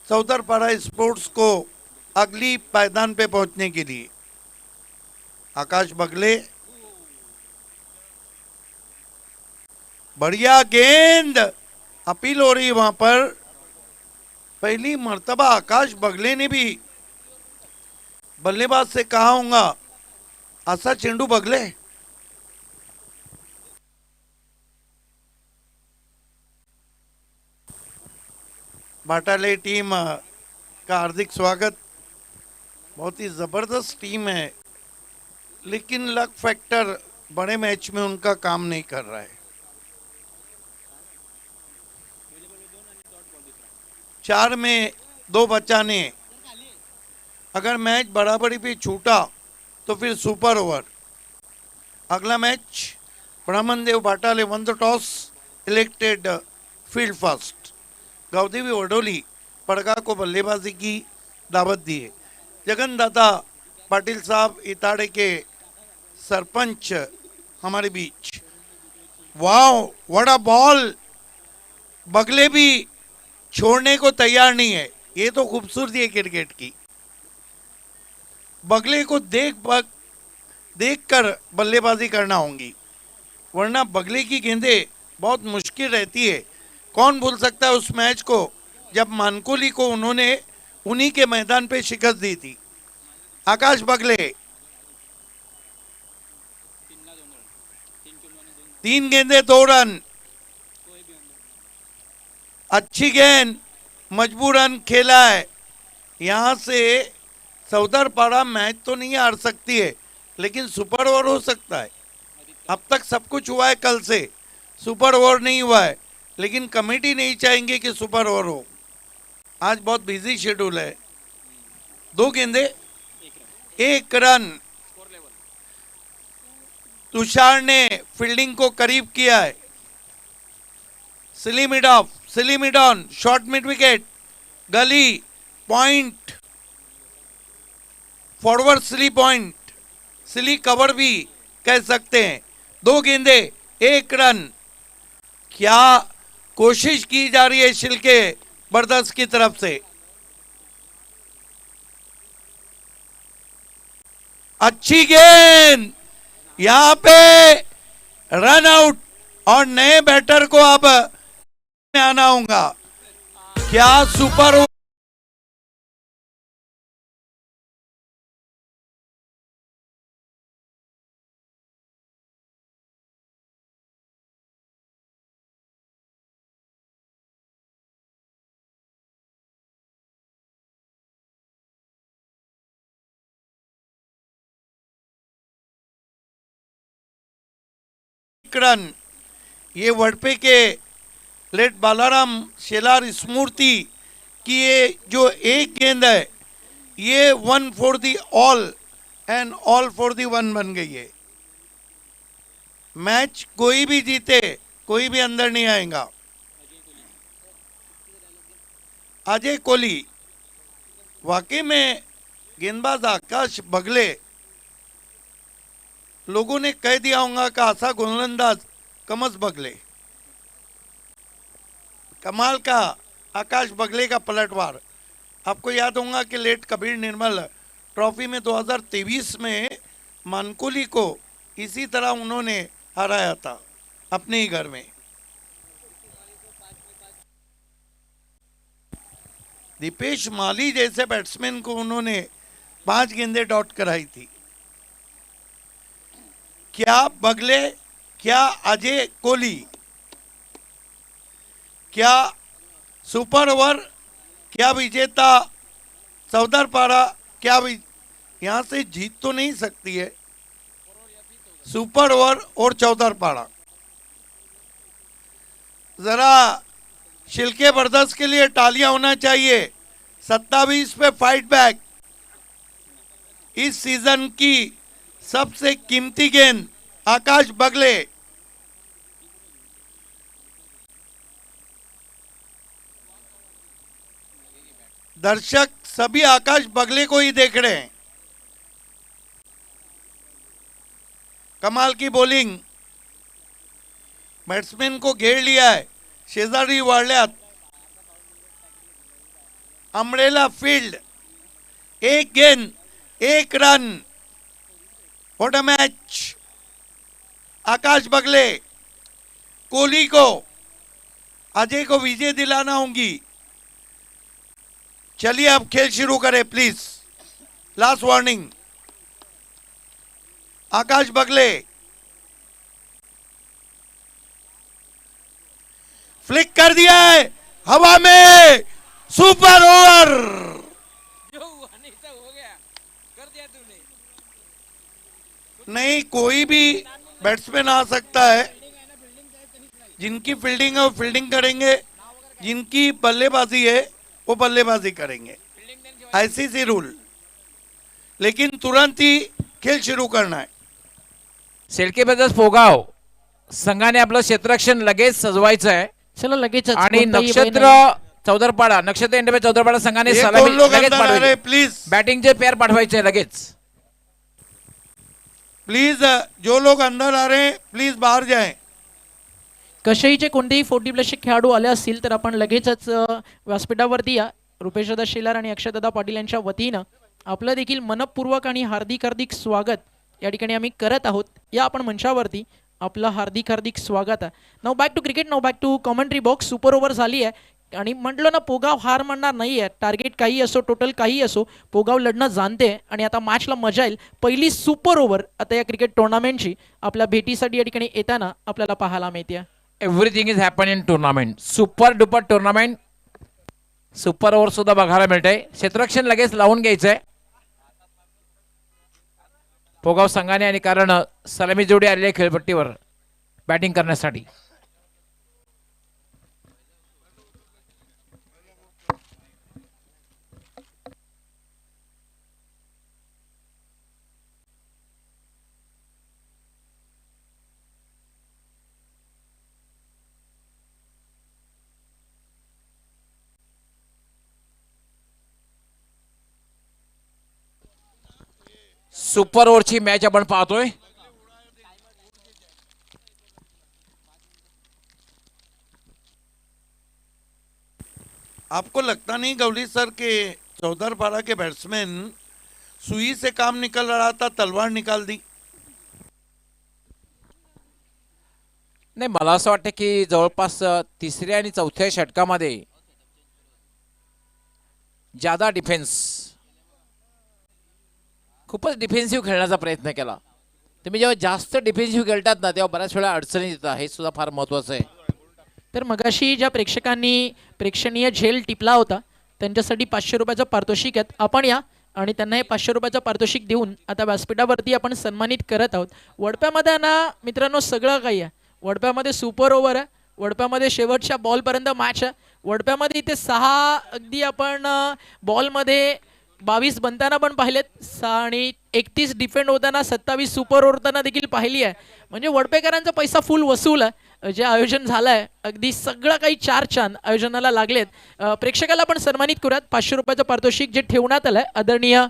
चौधरपाड़ा स्पोर्ट्स को अगली पायदान पे पहुंचने के लिए। आकाश बगले, बढ़िया गेंद, अपील हो रही वहां पर। पहली मर्तबा आकाश बगले ने भी बल्लेबाज से कहा होगा असा चेंडू बगले। बाटाले टीम का हार्दिक स्वागत। बहुत ही जबरदस्त टीम है, लेकिन लक फैक्टर बड़े मैच में उनका काम नहीं कर रहा है। 4 में 2 बचाने, अगर मैच बराबरी पे छूटा तो फिर सुपर ओवर। अगला match Brahmadev Batale won the toss, elected field first. Gavdevi Vadoli Padga को बल्लेबाजी की दावत दी है। जगन दादा पाटिल साहब इताड़े के सरपंच हमारे beach. Wow what a ball! बगले भी छोड़ने को तैयार नहीं है। ये तो खूबसूरती है क्रिकेट की। बगले को देखकर बल्लेबाजी करना होगी, वरना बगले की गेंदें बहुत मुश्किल रहती है। कौन भूल सकता है उस मैच को जब मानकोली को उन्होंने उन्हीं के मैदान पे शिकस्त दी थी। आकाश बगले 3 गेंदे 2 रन। अच्छी गेंद, मजबूर रन खेला है। यहां से सौदरपाड़ा मैच तो नहीं हार सकती है, लेकिन सुपर ओवर हो सकता है। अब तक सब कुछ हुआ है, कल से सुपर ओवर नहीं हुआ है, लेकिन कमेटी नहीं चाहेंगे कि सुपर ओवर हो। आज बहुत बिजी शेड्यूल है। 2 गेंदे 1 रन। तुषार ने फील्डिंग को करीब किया है। Silly mid off, silly mid on, short mid wicket, gully point, forward silly point, silly cover भी कह सकते हैं। 2 गेंदे 1 रन। क्या कोशिश की जा रही है शिल्के बरदस की तरफ से। अच्छी गेंद, यहां पे रन आउट और नए बैटर को अब आना होगा। क्या सुपर रन। ये वडपे के लेट बालाराम शेलार स्मूर्ति की ये जो एक गेंद है, ये 1 for the all end all for the 1 बन गई है। मैच कोई भी जीते, कोई भी अंदर नहीं आएगा। अजय कोहली वाकई में गेंदबाज आकाश बगले, लोगों ने कह दिया होगा कि आशा गोलंदाज कमस बगले। कमाल का आकाश बगले का पलटवार। आपको याद होगा कि लेट कबीर निर्मल ट्रॉफी में 2023 में मानकोली को इसी तरह उन्होंने हराया था अपने ही घर में। दीपेश माली जैसे बैट्समैन को उन्होंने 5 गेंदें डॉट कराई थी। क्या बगले, क्या अजय कोहली, क्या सुपर ओवर, क्या विजेता सौदरपाड़ा, क्या यहां से जीत तो नहीं सकती है सुपर ओवर और चौदरपाड़ा। जरा शिल्के बरदस के लिए तालियां होना चाहिए। 27 पे फाइट बैक। इस सीजन की सबसे कीमती गेंद आकाश बगले। दर्शक सभी आकाश बगले को ही देख रहे हैं। कमाल की बॉलिंग, बैट्समैन को घेर लिया है। शेजारी वाल्यात, अम्ब्रेला फील्ड, 1 गेंद 1 run. What a match! Akash Bagle, Kohli को, अजय को विजय दिलाना होगी। चलिए अब खेल शुरू करें प्लीज। Last warning. आकाश बगले फ्लिक कर दिया है हवा में, सुपर ओवर। नहीं, कोई भी बैट्समैन आ सकता है। जिनकी फील्डिंग है वो फील्डिंग करेंगे, जिनकी बल्लेबाजी है वो बल्लेबाजी करेंगे, आईसीसी रूल। लेकिन तुरंत ही खेल शुरू करना है। शेळके ब्रदर्स पोगाव संघाने आपलं क्षेत्ररक्षण लगेच सजवायचं आहे चला लगेचच आणि कोणताही वेळ नक्षत्र नाही. चौदरपाडा नक्षत्र एंटरप्राइज चौदरपाडा संघाने ये सलामी कौन लोग लगेच अंदर आ रहे पाठवायची. प्लीज बॅटिंगचे पेअर पाठवायचे लगेच. प्लीज, जो लोग अंदर आ रहे हैं प्लीज बाहर जाएं। कशाईचे कोणतेही 40 प्लसचे खेळाडू आले असतील तर आपण लगेचच व्यासपीठावरती या. रुपेशदादा शेलार आणि अक्षयदादा पाटील यांच्या वतीनं आपलं देखील मनपूर्वक आणि हार्दिक हार्दिक स्वागत या ठिकाणी आम्ही करत आहोत. या आपण मंचावरती आपलं हार्दिक हार्दिक स्वागत आहे. Now back to cricket, now back to commentary box. Super over झाली आहे आणि म्हटलं ना पोगाव हार म्हणणार नाही आहे. टार्गेट काही असो, टोटल काही असो, पोगाव लढणं जाणते आणि आता मॅचला मजा येईल. पहिली सुपर ओव्हर आता या क्रिकेट टुर्नामेंटची आपल्या भेटीसाठी या ठिकाणी येताना आपल्याला पाहायला मिळते. Everything is happen in tournament. Super duper tournament. Super over सुद्धा बघायला मिळतंय. क्षेत्ररक्षण लगेच लावून घ्यायचंय पोगाव संघाने आणि कारण सलामी जोडी आलेली आहे खेळपट्टीवर बॅटिंग करण्यासाठी. सुपर ओव्हरची मॅच आपण पाहतोय. आपको लगता नहीं गौली सर के चौधरपाड़ा के बैट्समैन सुई से काम निकल रहा था, तलवार निकाल दी? नाही, मला असं वाटतं की जवळपास तिसऱ्या आणि चौथ्या षटकामध्ये ज्यादा डिफेन्स, खूपच डिफेन्सिव्ह खेळण्याचा प्रयत्न केला. तुम्ही जेव्हा जास्त डिफेन्सिव्ह खेळतात ना तेव्हा बऱ्याच वेळा अडचणी येतात. हे सुद्धा फार महत्वाचं आहे. तर मगाशी ज्या प्रेक्षकांनी प्रेक्षणीय झेल टिपला होता त्यांच्यासाठी 500 रुपयाचं पारितोषिक आहेत. आपण या आणि त्यांना हे 500 रुपयाचं पारितोषिक देऊन आता व्यासपीठावरती आपण सन्मानित करत आहोत. वडप्यामध्ये ना मित्रांनो सगळं काही आहे. वडप्यामध्ये सुपर ओव्हर आहे, वडप्यामध्ये शेवटच्या बॉलपर्यंत मॅच आहे, वडप्यामध्ये इथे 6 अगदी आपण बॉलमध्ये 22 बनताना पण पाहिलेत, 6 आणि 31 डिफेंड होताना, 27 सुपर ओव्हरताना देखील पाहिली आहे. म्हणजे वडपेकरांचा पैसा फुल वसूल आहे. जे आयोजन झालं आहे अगदी सगळं काही 4 चांद आयोजनाला लागलेत. प्रेक्षकाला पण सन्मानित करूयात. 500 रुपयाचं पारितोषिक जे ठेवण्यात आलंय आदरणीय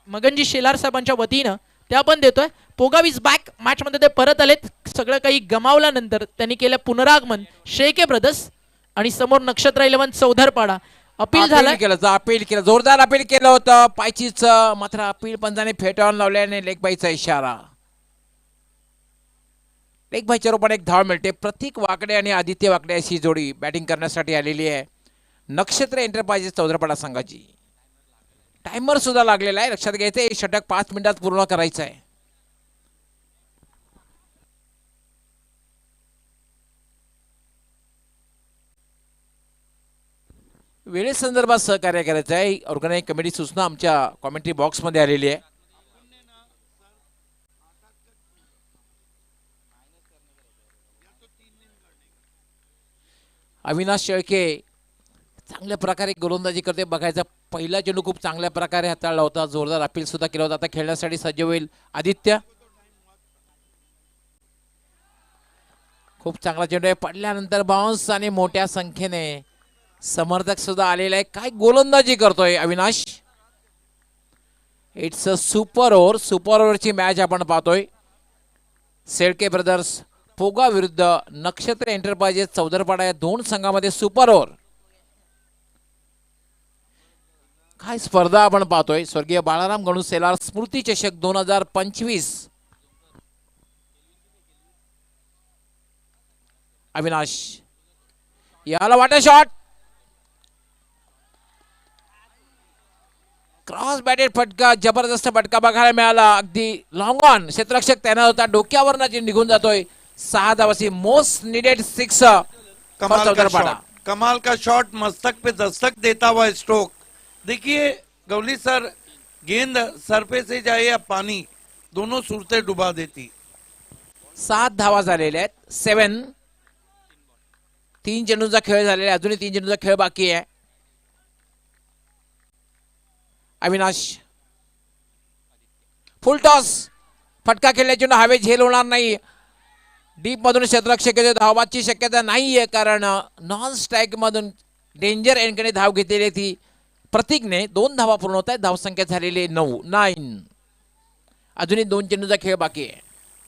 मगनजी शेलार साहेबांच्या वतीनं ते आपण देतोय. Pogaon is back. मॅचमध्ये ते परत आलेत. सगळं काही गमावल्यानंतर त्यांनी केलं पुनरागमन. शेळके ब्रदर्स आणि समोर नक्षत्र 11 चौधरपाडा. अपील झालं अपील केलं, जोरदार अपील केलं होतं पायचीच, मात्र अपील पंचाने फेटाळून लावल्याने लेगबाईचा इशारा. लेगबाईच्या रूपाने एक धाव मिळते. प्रतीक वाकडे आणि आदित्य वाकडे अशी जोडी बॅटिंग करण्यासाठी आलेली आहे नक्षत्र एंटरप्राइजेस चौधरपाडा संघाची. टायमर सुद्धा लागलेला आहे, लक्षात घ्यायचं. एक षटक 5 मिनिटात पूर्ण करायचं आहे. वेळेसंदर्भात सहकार्य करायचं आहे. ऑर्गनायझिंग कमिटी सूचना आमच्या कॉमेंट्री बॉक्समध्ये आलेली आहे. अविनाश शेळके चांगल्या प्रकारे गोलंदाजी करते. बघायचा पहिला चेंडू खूप चांगल्या प्रकारे हाताळला होता. जोरदार अपील सुद्धा केला होता. आता खेळण्यासाठी सज्ज होईल आदित्य. खूप चांगला चेंडू आहे. पडल्यानंतर बाउन्स आणि मोठ्या संख्येने समर्थक सुद्धा आलेला आहे. काय गोलंदाजी करतोय Avinash. It's a super over. Super ओव्हरची मॅच आपण पाहतोय. शेळके ब्रदर्स पोगा विरुद्ध नक्षत्र एंटरप्राइजेस चौधरपाडा या दोन संघामध्ये सुपर ओव्हर. काय स्पर्धा आपण पाहतोय. स्वर्गीय बाळाराम गणू सेलार स्मृती चषक 2025. अविनाश याला वाटा शॉट. क्रॉस बॅटेड फटका, जबरदस्त फटका बघायला मिळाला. अगदी लॉंग ऑन, क्षेत्ररक्षक तैनात होता, डोक्यावरनं जे निघून जातोय. 6 धावाची मोस्ट निडेड 6 कमाल का शॉट, कमाल का शॉट, मस्तक पे दस्तक देता हुआ स्ट्रोक. देखिए गवली सर, गेंद सर पे से जाए या पानी, दोनों सूरतें डुबा देती. 7 धावा झालेल्या आहेत. 7. 3 चेंडूंचा खेळ झालेला आहे, अजूनही 3 चेंडूंचा खेळ बाकी आहे. अविनाश फुल टॉस, फटका खेळल्याची हवे झेल होणार नाही. डीप मधून क्षेत्ररक्षक धावाची शक्यता नाहीये, कारण नॉन स्ट्राईक मधून डेंजर एंडकडे धाव घेतलेली ती प्रतीकने. 2 धावा पूर्ण होत आहेत, धावसंख्या झालेली 9. अजूनही 2 चेंडूचा खेळ बाकी आहे.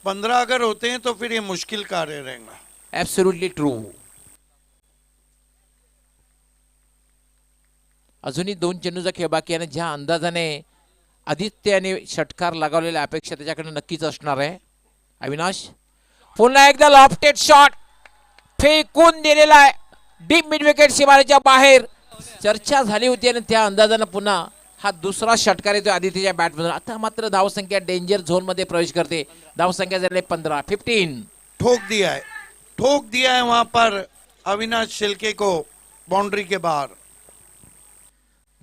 15 अगर होते हैं तो फिर ये मुश्किल कार्य रहेगा. Absolutely true. अजूनही 2 चेंडूचा खेळ बाकी आहे आणि ज्या अंदाजाने आदित्याने षटकार लगावलेल्या अपेक्षा त्याच्याकडे नक्कीच असणार आहे. अविनाश पुन्हा एकदा लॉफ्टेड शॉट फेकून दिलेला आहे, डीप मिड विकेट सीमारेच्या बाहेर. चर्चा झाली होती आणि त्या अंदाजानं पुन्हा हा दुसरा षटकार येतो आदित्यच्या बॅटमधून. आता मात्र धावसंख्या डेंजर झोन मध्ये प्रवेश करते. धावसंख्या झाली 15. ठोक दिया है वहां पर अविनाश शिल्के को बाउंड्री के बाहर.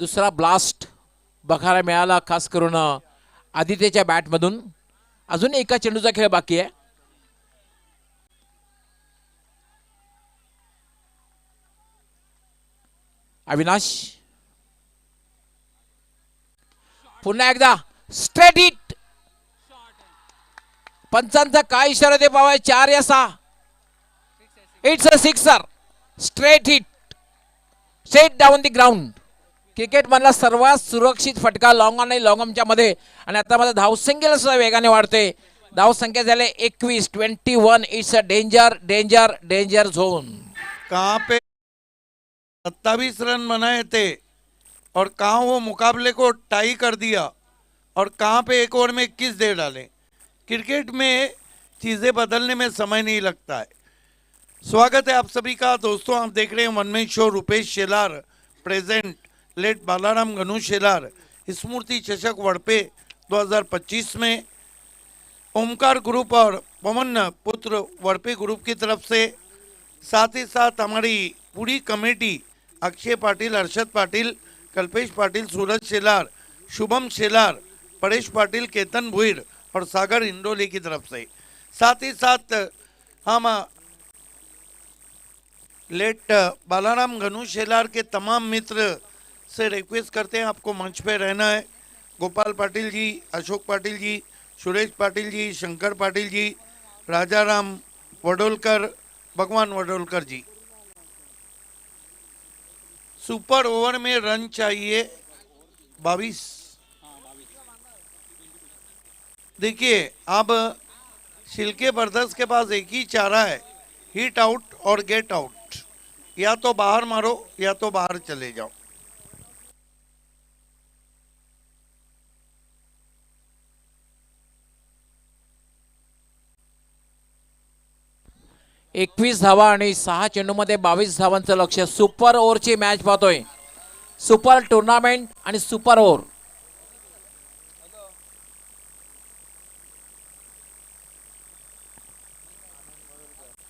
दुसरा ब्लास्ट बघायला मिळाला, खास करून आदित्यच्या बॅटमधून. अजून एका चेंडूचा खेळ बाकी आहे. अविनाश पुन्हा एकदा स्ट्रेट हिट. पंचांचा काय इशारा ते पाहाय. 4 या 6. It's a sixer. Straight hit, straight down the ground. Cricket मधला सर्वात सुरक्षित फटका लॉंग ऑन आणि लॉंग ऑनच्या मध्ये. आणि आता माझा धावसंख्येला सुद्धा वेगाने वाढते. धावसंख्या झाले 21. 21. It's a danger zone. कहाँ पे 27 रन बनाए थे और कहाँ वो मुकाबले को टाई कर दिया, और कहाँ पे एक ओवर में 21 दे डाले. क्रिकेट में चीज़ें बदलने में समय नहीं लगता है. स्वागत है आप सभी का दोस्तों. आप देख रहे हैं one man show. Rupesh Shelar present, late Balaram Ganu Shelar, Smruti Chashak Vadpe 2025 में ओमकार ग्रुप और पवन पुत्र वड़पे ग्रुप की तरफ से, साथ ही साथ हमारी पूरी कमेटी अक्षय पाटिल, अरशद पाटिल, कल्पेश पाटिल, सूरज शेलार, शुभम शेलार, परेश पाटिल, केतन भुईर और सागर इंडोले की तरफ से, साथ ही साथ हम लेट बालाराम गणू शेलार के तमाम मित्र से रिक्वेस्ट करते हैं आपको मंच पे रहना है. गोपाल पाटिल जी, अशोक पाटिल जी, सुरेश पाटिल जी, शंकर पाटिल जी, राजाराम वडोलकर, भगवान वडोलकर जी. सुपर ओवर में रन चाहिए 22. देखिए अब शिल्के ब्रदर्स के पास एक ही चारा है, हिट आउट और गेट आउट. या तो बाहर मारो या तो बाहर चले जाओ. एकवीस धावा आणि 6 चेंडूमध्ये 22 धावांचं लक्ष. सुपर ओव्हरची मॅच पाहतोय. सुपर टुर्नामेंट आणि सुपर ओव्हर.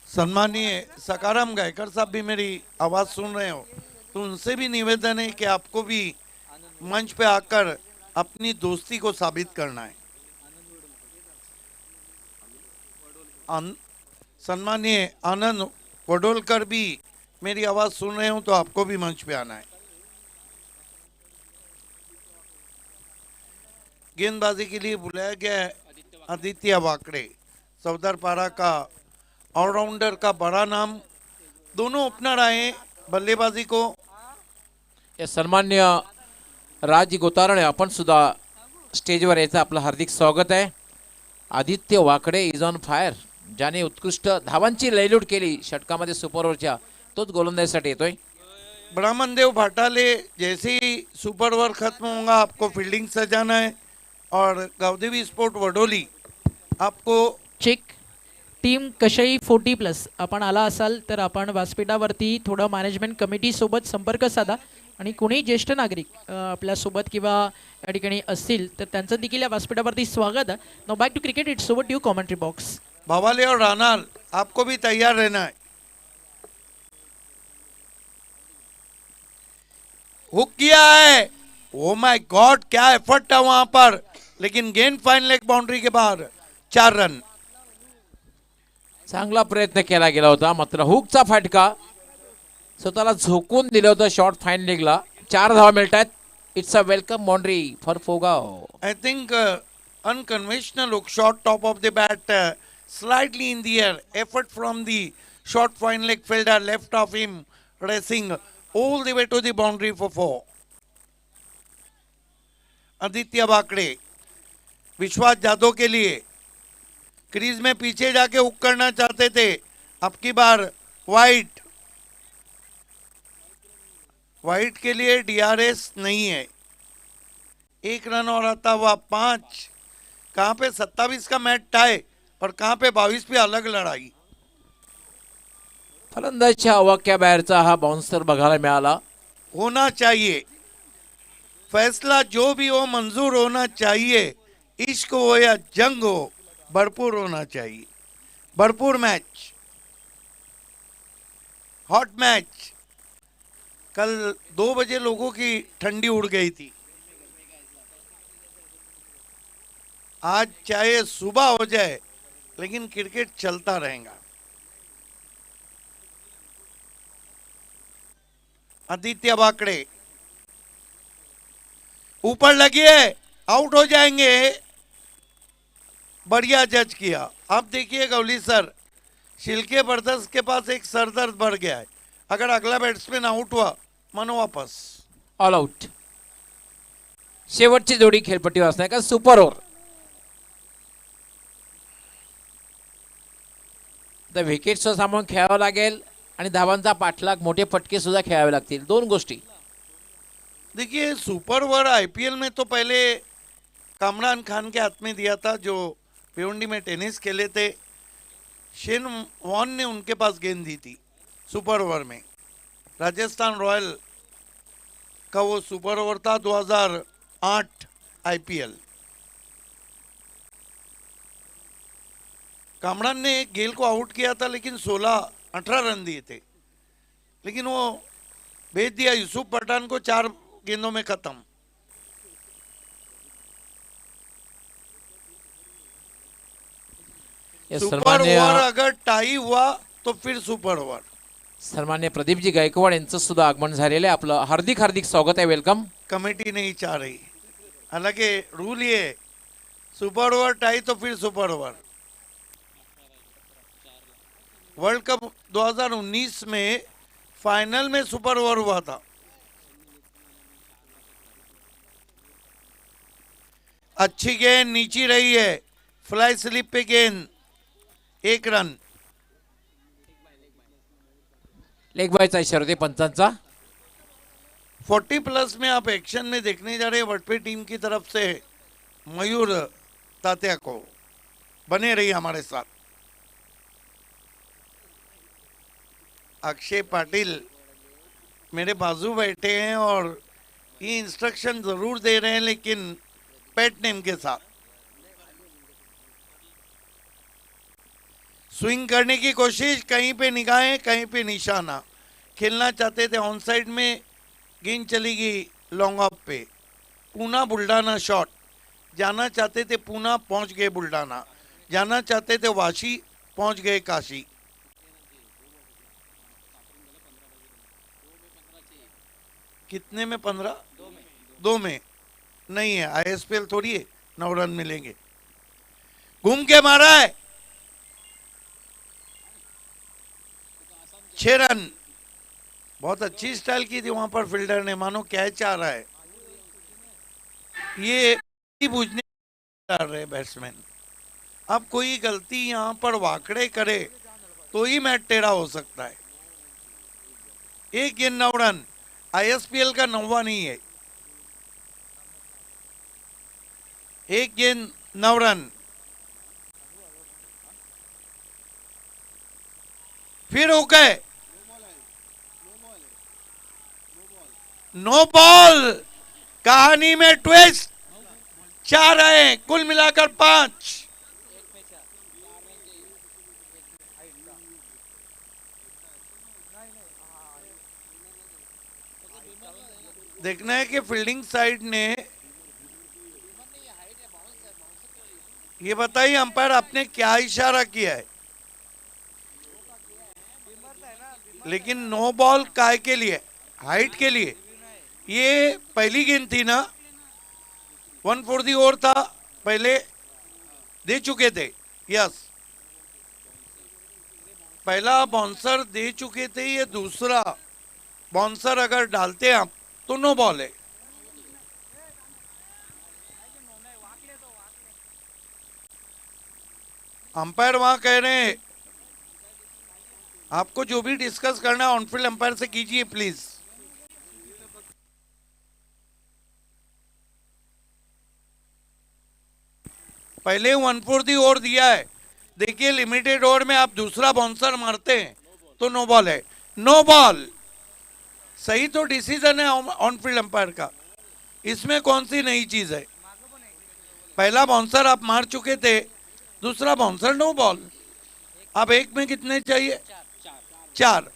सम्मानीय सकाराम गायकर साहब भी मेरी आवाज सुन रहे हो तो उनसे भी निवेदन है कि आपको भी मंच पे आकर अपनी दोस्ती को साबित करना है. सम्मानीय आनंद वडोलकर भी मेरी आवाज सुन रहे हो तो आपको भी मंच पे आना है. गेंदबाजी के लिए बुलाया गया है आदित्य वाकड़े, सौदरपाड़ा का ऑलराउंडर का बड़ा नाम. दोनों ओपनर आए बल्लेबाजी को. या सन्मान्य राज गोतारणे, आपण सुद्धा स्टेजवर यायचं आपलं हार्दिक स्वागत आहे. आदित्य वाकडे इज ऑन फायर. ज्याने उत्कृष्ट धावांची लयलूट केली षटकामध्ये सुपर ओव्हरच्या, तोच गोलंदाजीसाठी येतोय. ब्रह्मदेव भाटाले, जैसे ही सुपर ओवर खत्म होगा आपको फील्डिंग सजाना है, और गावदेवी स्पोर्ट वडोली आपको चेक. टीम कशाही 40+ आपण आला असाल तर आपण व्यासपीठावरती थोडं मॅनेजमेंट कमिटी सोबत संपर्क साधा. आणि कोणीही ज्येष्ठ नागरिक आपल्यासोबत किंवा या ठिकाणी असतील तर त्यांचं देखील या व्यासपीठावरती स्वागत आहे. Now back to cricket, it's over to you commentary box. Bhavale और रानाल, आपको भी तैयार रहना है. हुक किया है. ओ माय गॉड, क्या एफर्ट था वहां पर, लेकिन गेंद फाइन लेग बाउंड्री के बाहर. 4 रन. चांगला प्रयत्न केला गेला होता, मात्र हुकचा फटका स्वतःला झोकून दिलं होतं शॉर्ट फाईन लेगला. 4 धावा मिळतात. It's a welcome boundary for Phogav. I think unconventional hook shot, top of the bat, slightly in the air. Effort from the short fine leg fielder, left of him, racing all the way to the boundary for 4. Aditya Bakde Vishwas Jadhav के लिए crease में पीछे जाके hook करना चाहते थे. अब की बार वाइट. वाइट के लिए डीआरएस नहीं है. 1 रन और आता हुआ 5. कहां पे 27 का मैच टाई और कहां पे 22 पे अलग लड़ाई. फलंदाजच्या अवाक्या बाहेरचा हा बाउन्सर बघायला मिळाला. होना चाहिए. फैसला जो भी हो मंजूर होना चाहिए. इश्क हो या जंग हो, भरपूर होना चाहिए. भरपूर मैच, हॉट मैच. कल 2 बजे लोगों की ठंडी उड़ गई थी. आज चाहे सुबह हो जाए लेकिन क्रिकेट चलता रहेगा. आदित्य बाकड़े ऊपर लगिए, आउट हो जाएंगे. बढ़िया जज किया. अब देखिए गौली सर, शिल्के ब्रदर्स के पास एक सरदर्द बढ़ गया है. अगर अगला बैट्समैन आउट हुआ, मानो वापस. All out. शेवटची जोडी खेळपट्टीवर असणार का सुपर ओव्हर. तर विकेटचं सामान खेळावं लागेल आणि धावांचा पाठलाग, मोठे फटके सुद्धा खेळावे लागतील. 2 गोष्टी. देखिए सुपर ओवर आईपीएल में तो पहले कामरान खान के हाथ में दिया था, जो भिवंडी में टेनिस खेले थे. शेन वॉन ने उनके पास गेंद दी थी सुपर ओवर में. राजस्थान रॉयल का वो सुपर ओवर था 2008 आईपीएल. कामरान ने गेल को आउट किया था, लेकिन 16-18 रन दिए थे. लेकिन वो भेज दिया यूसुफ पठान को 4 गेंदों में खत्म. या सुपर सन्मान्य ओवर अगर टाई हुआ तो फिर सुपर ओवर. सन्मान्य प्रदीपजी गायकवाड यांचं सुद्धा आगमन झालेलं आहे. आपलं हार्दिक हार्दिक स्वागत आहे. वेलकम. कमेटी नहीं चाह रही. हालांकि रूल ये है, सुपर ओवर टाई तो फिर सुपर ओवर. वर्ल्ड कप 2019 में फाइनल में सुपर ओवर हुआ था. अच्छी गेंद नीची रही है, फ्लाई स्लिप पे गेंद. 1 रन. लेग बायचा इशारा होते पंचांचा. 40 प्लस में आप एक्शन में देखने जा रहे हैं वडपे टीम की तरफ से मयूर तात्या को. बने रही हमारे साथ. अक्षय पाटिल मेरे बाजू बैठे हैं और ये इंस्ट्रक्शन जरूर दे रहे हैं, लेकिन पेट नेम के साथ. स्विंग करने की कोशिश, कहीं पे निगाहें कहीं पे निशाना. खेलना चाहते थे ऑन साइड में, गेंद चली गई लॉन्ग ऑफ पे. पूना बुल्डाना शॉट. जाना चाहते थे पूना, पहुंच गए बुल्डाना. जाना चाहते थे वाशी, पहुंच गए काशी. कितने में 15? 2 में नहीं है. आईएसपीएल थोड़ी है 9 रन मिलेंगे. घूम के मारा है. 6 रन. बहुत अच्छी स्टाइल की थी वहां पर फील्डर ने, मानो कैच आ रहा है. ये बूझने कर रहे बैट्समैन. अब कोई गलती यहां पर वाकड़े करे तो ही मैच टेढ़ा हो सकता है. 1 गेंद 9 रन. आईएसपीएल का 9वां नहीं है. 1 गेंद 9 रन. फिर हो गए. नो बॉल, कहानी में ट्विस्ट, 4 है कुल मिलाकर 5। देखना है कि फील्डिंग साइड ने ये बताइए अंपायर आपने क्या इशारा किया है, लेकिन नो बॉल काय के लिए, हाइट के लिए। ये पहली गेंद थी ना, 1 for the ओवर था, पहले दे चुके थे। यस, पहला बाउंसर दे चुके थे, ये दूसरा बाउंसर अगर डालते आप तो नो बॉल है। अंपायर वहां कह रहे हैं आपको जो भी डिस्कस करना है ऑनफील्ड अंपायर से कीजिए प्लीज। पहले 1 for the ओवर दिया है, देखिए लिमिटेड ओवर में आप दूसरा बाउंसर मारते हैं तो नो बॉल है। नो बॉल सही तो डिसीजन है ऑनफील्ड अंपायर का, इसमें कौन सी नई चीज है। पहला बाउंसर आप मार चुके थे, दूसरा बाउंसर नो बॉल। अब एक में कितने चाहिए, 4,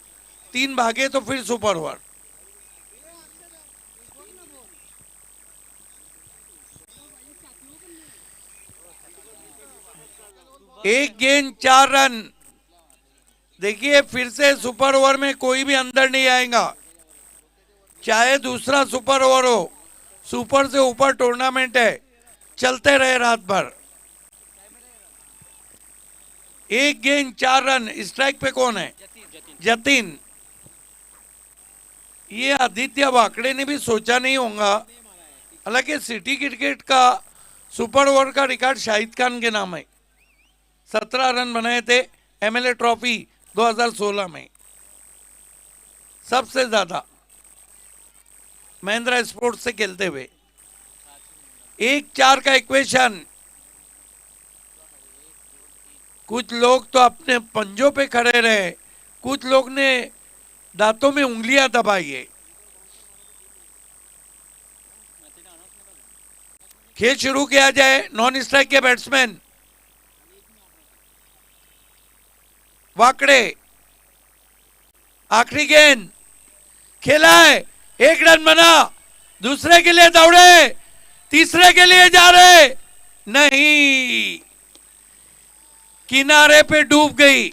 3 भागे तो फिर सुपर ओवर। एक गेंद 4 रन। देखिए फिर से सुपर ओवर में कोई भी अंदर नहीं आएगा, चाहे दूसरा सुपर ओवर हो। सुपर से ऊपर टूर्नामेंट है, चलते रहे रात भर। एक गेंद 4 रन। स्ट्राइक पे कौन है, जतिन। ये आदित्य वाकड़े ने भी सोचा नहीं होगा, हालांकि सिटी क्रिकेट का सुपर ओवर का रिकॉर्ड शाहिद खान के नाम है। 17 रन बनाए थे एमएलए ट्रॉफी 2016 में, सबसे ज्यादा महिंद्रा स्पोर्ट्स से खेलते हुए। 1-4 का इक्वेशन। कुछ लोग तो अपने पंजों पे खड़े रहे, कुछ लोग ने दांतों में उंगलियां दबाई है। खेल शुरू किया जाए। नॉन स्ट्राइक के बैट्समैन वाकड़े, आखिरी गेंद खेला है, 1 रन बना। दूसरे के लिए दौड़े, तीसरे के लिए जा रहे, नहीं, किनारे पे डूब गई,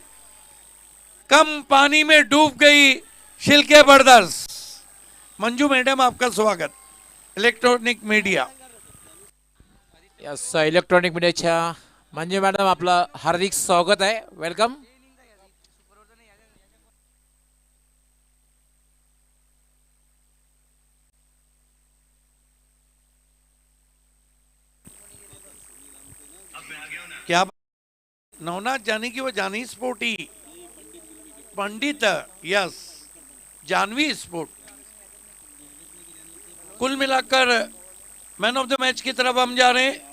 कम पानी में डूब गई शिल्के ब्रदर्स। मंजू मैडम आपका स्वागत इलेक्ट्रॉनिक मीडिया। यस, इलेक्ट्रॉनिक मीडियाच्या मंजू मॅडम आपलं हार्दिक स्वागत आहे, वेलकम। क्या नवनाथ जानी की वो Jani sporty Pandit, yes, Janvi sport. कुल मिलाकर मैन ऑफ द मैच की तरफ हम जा रहे हैं।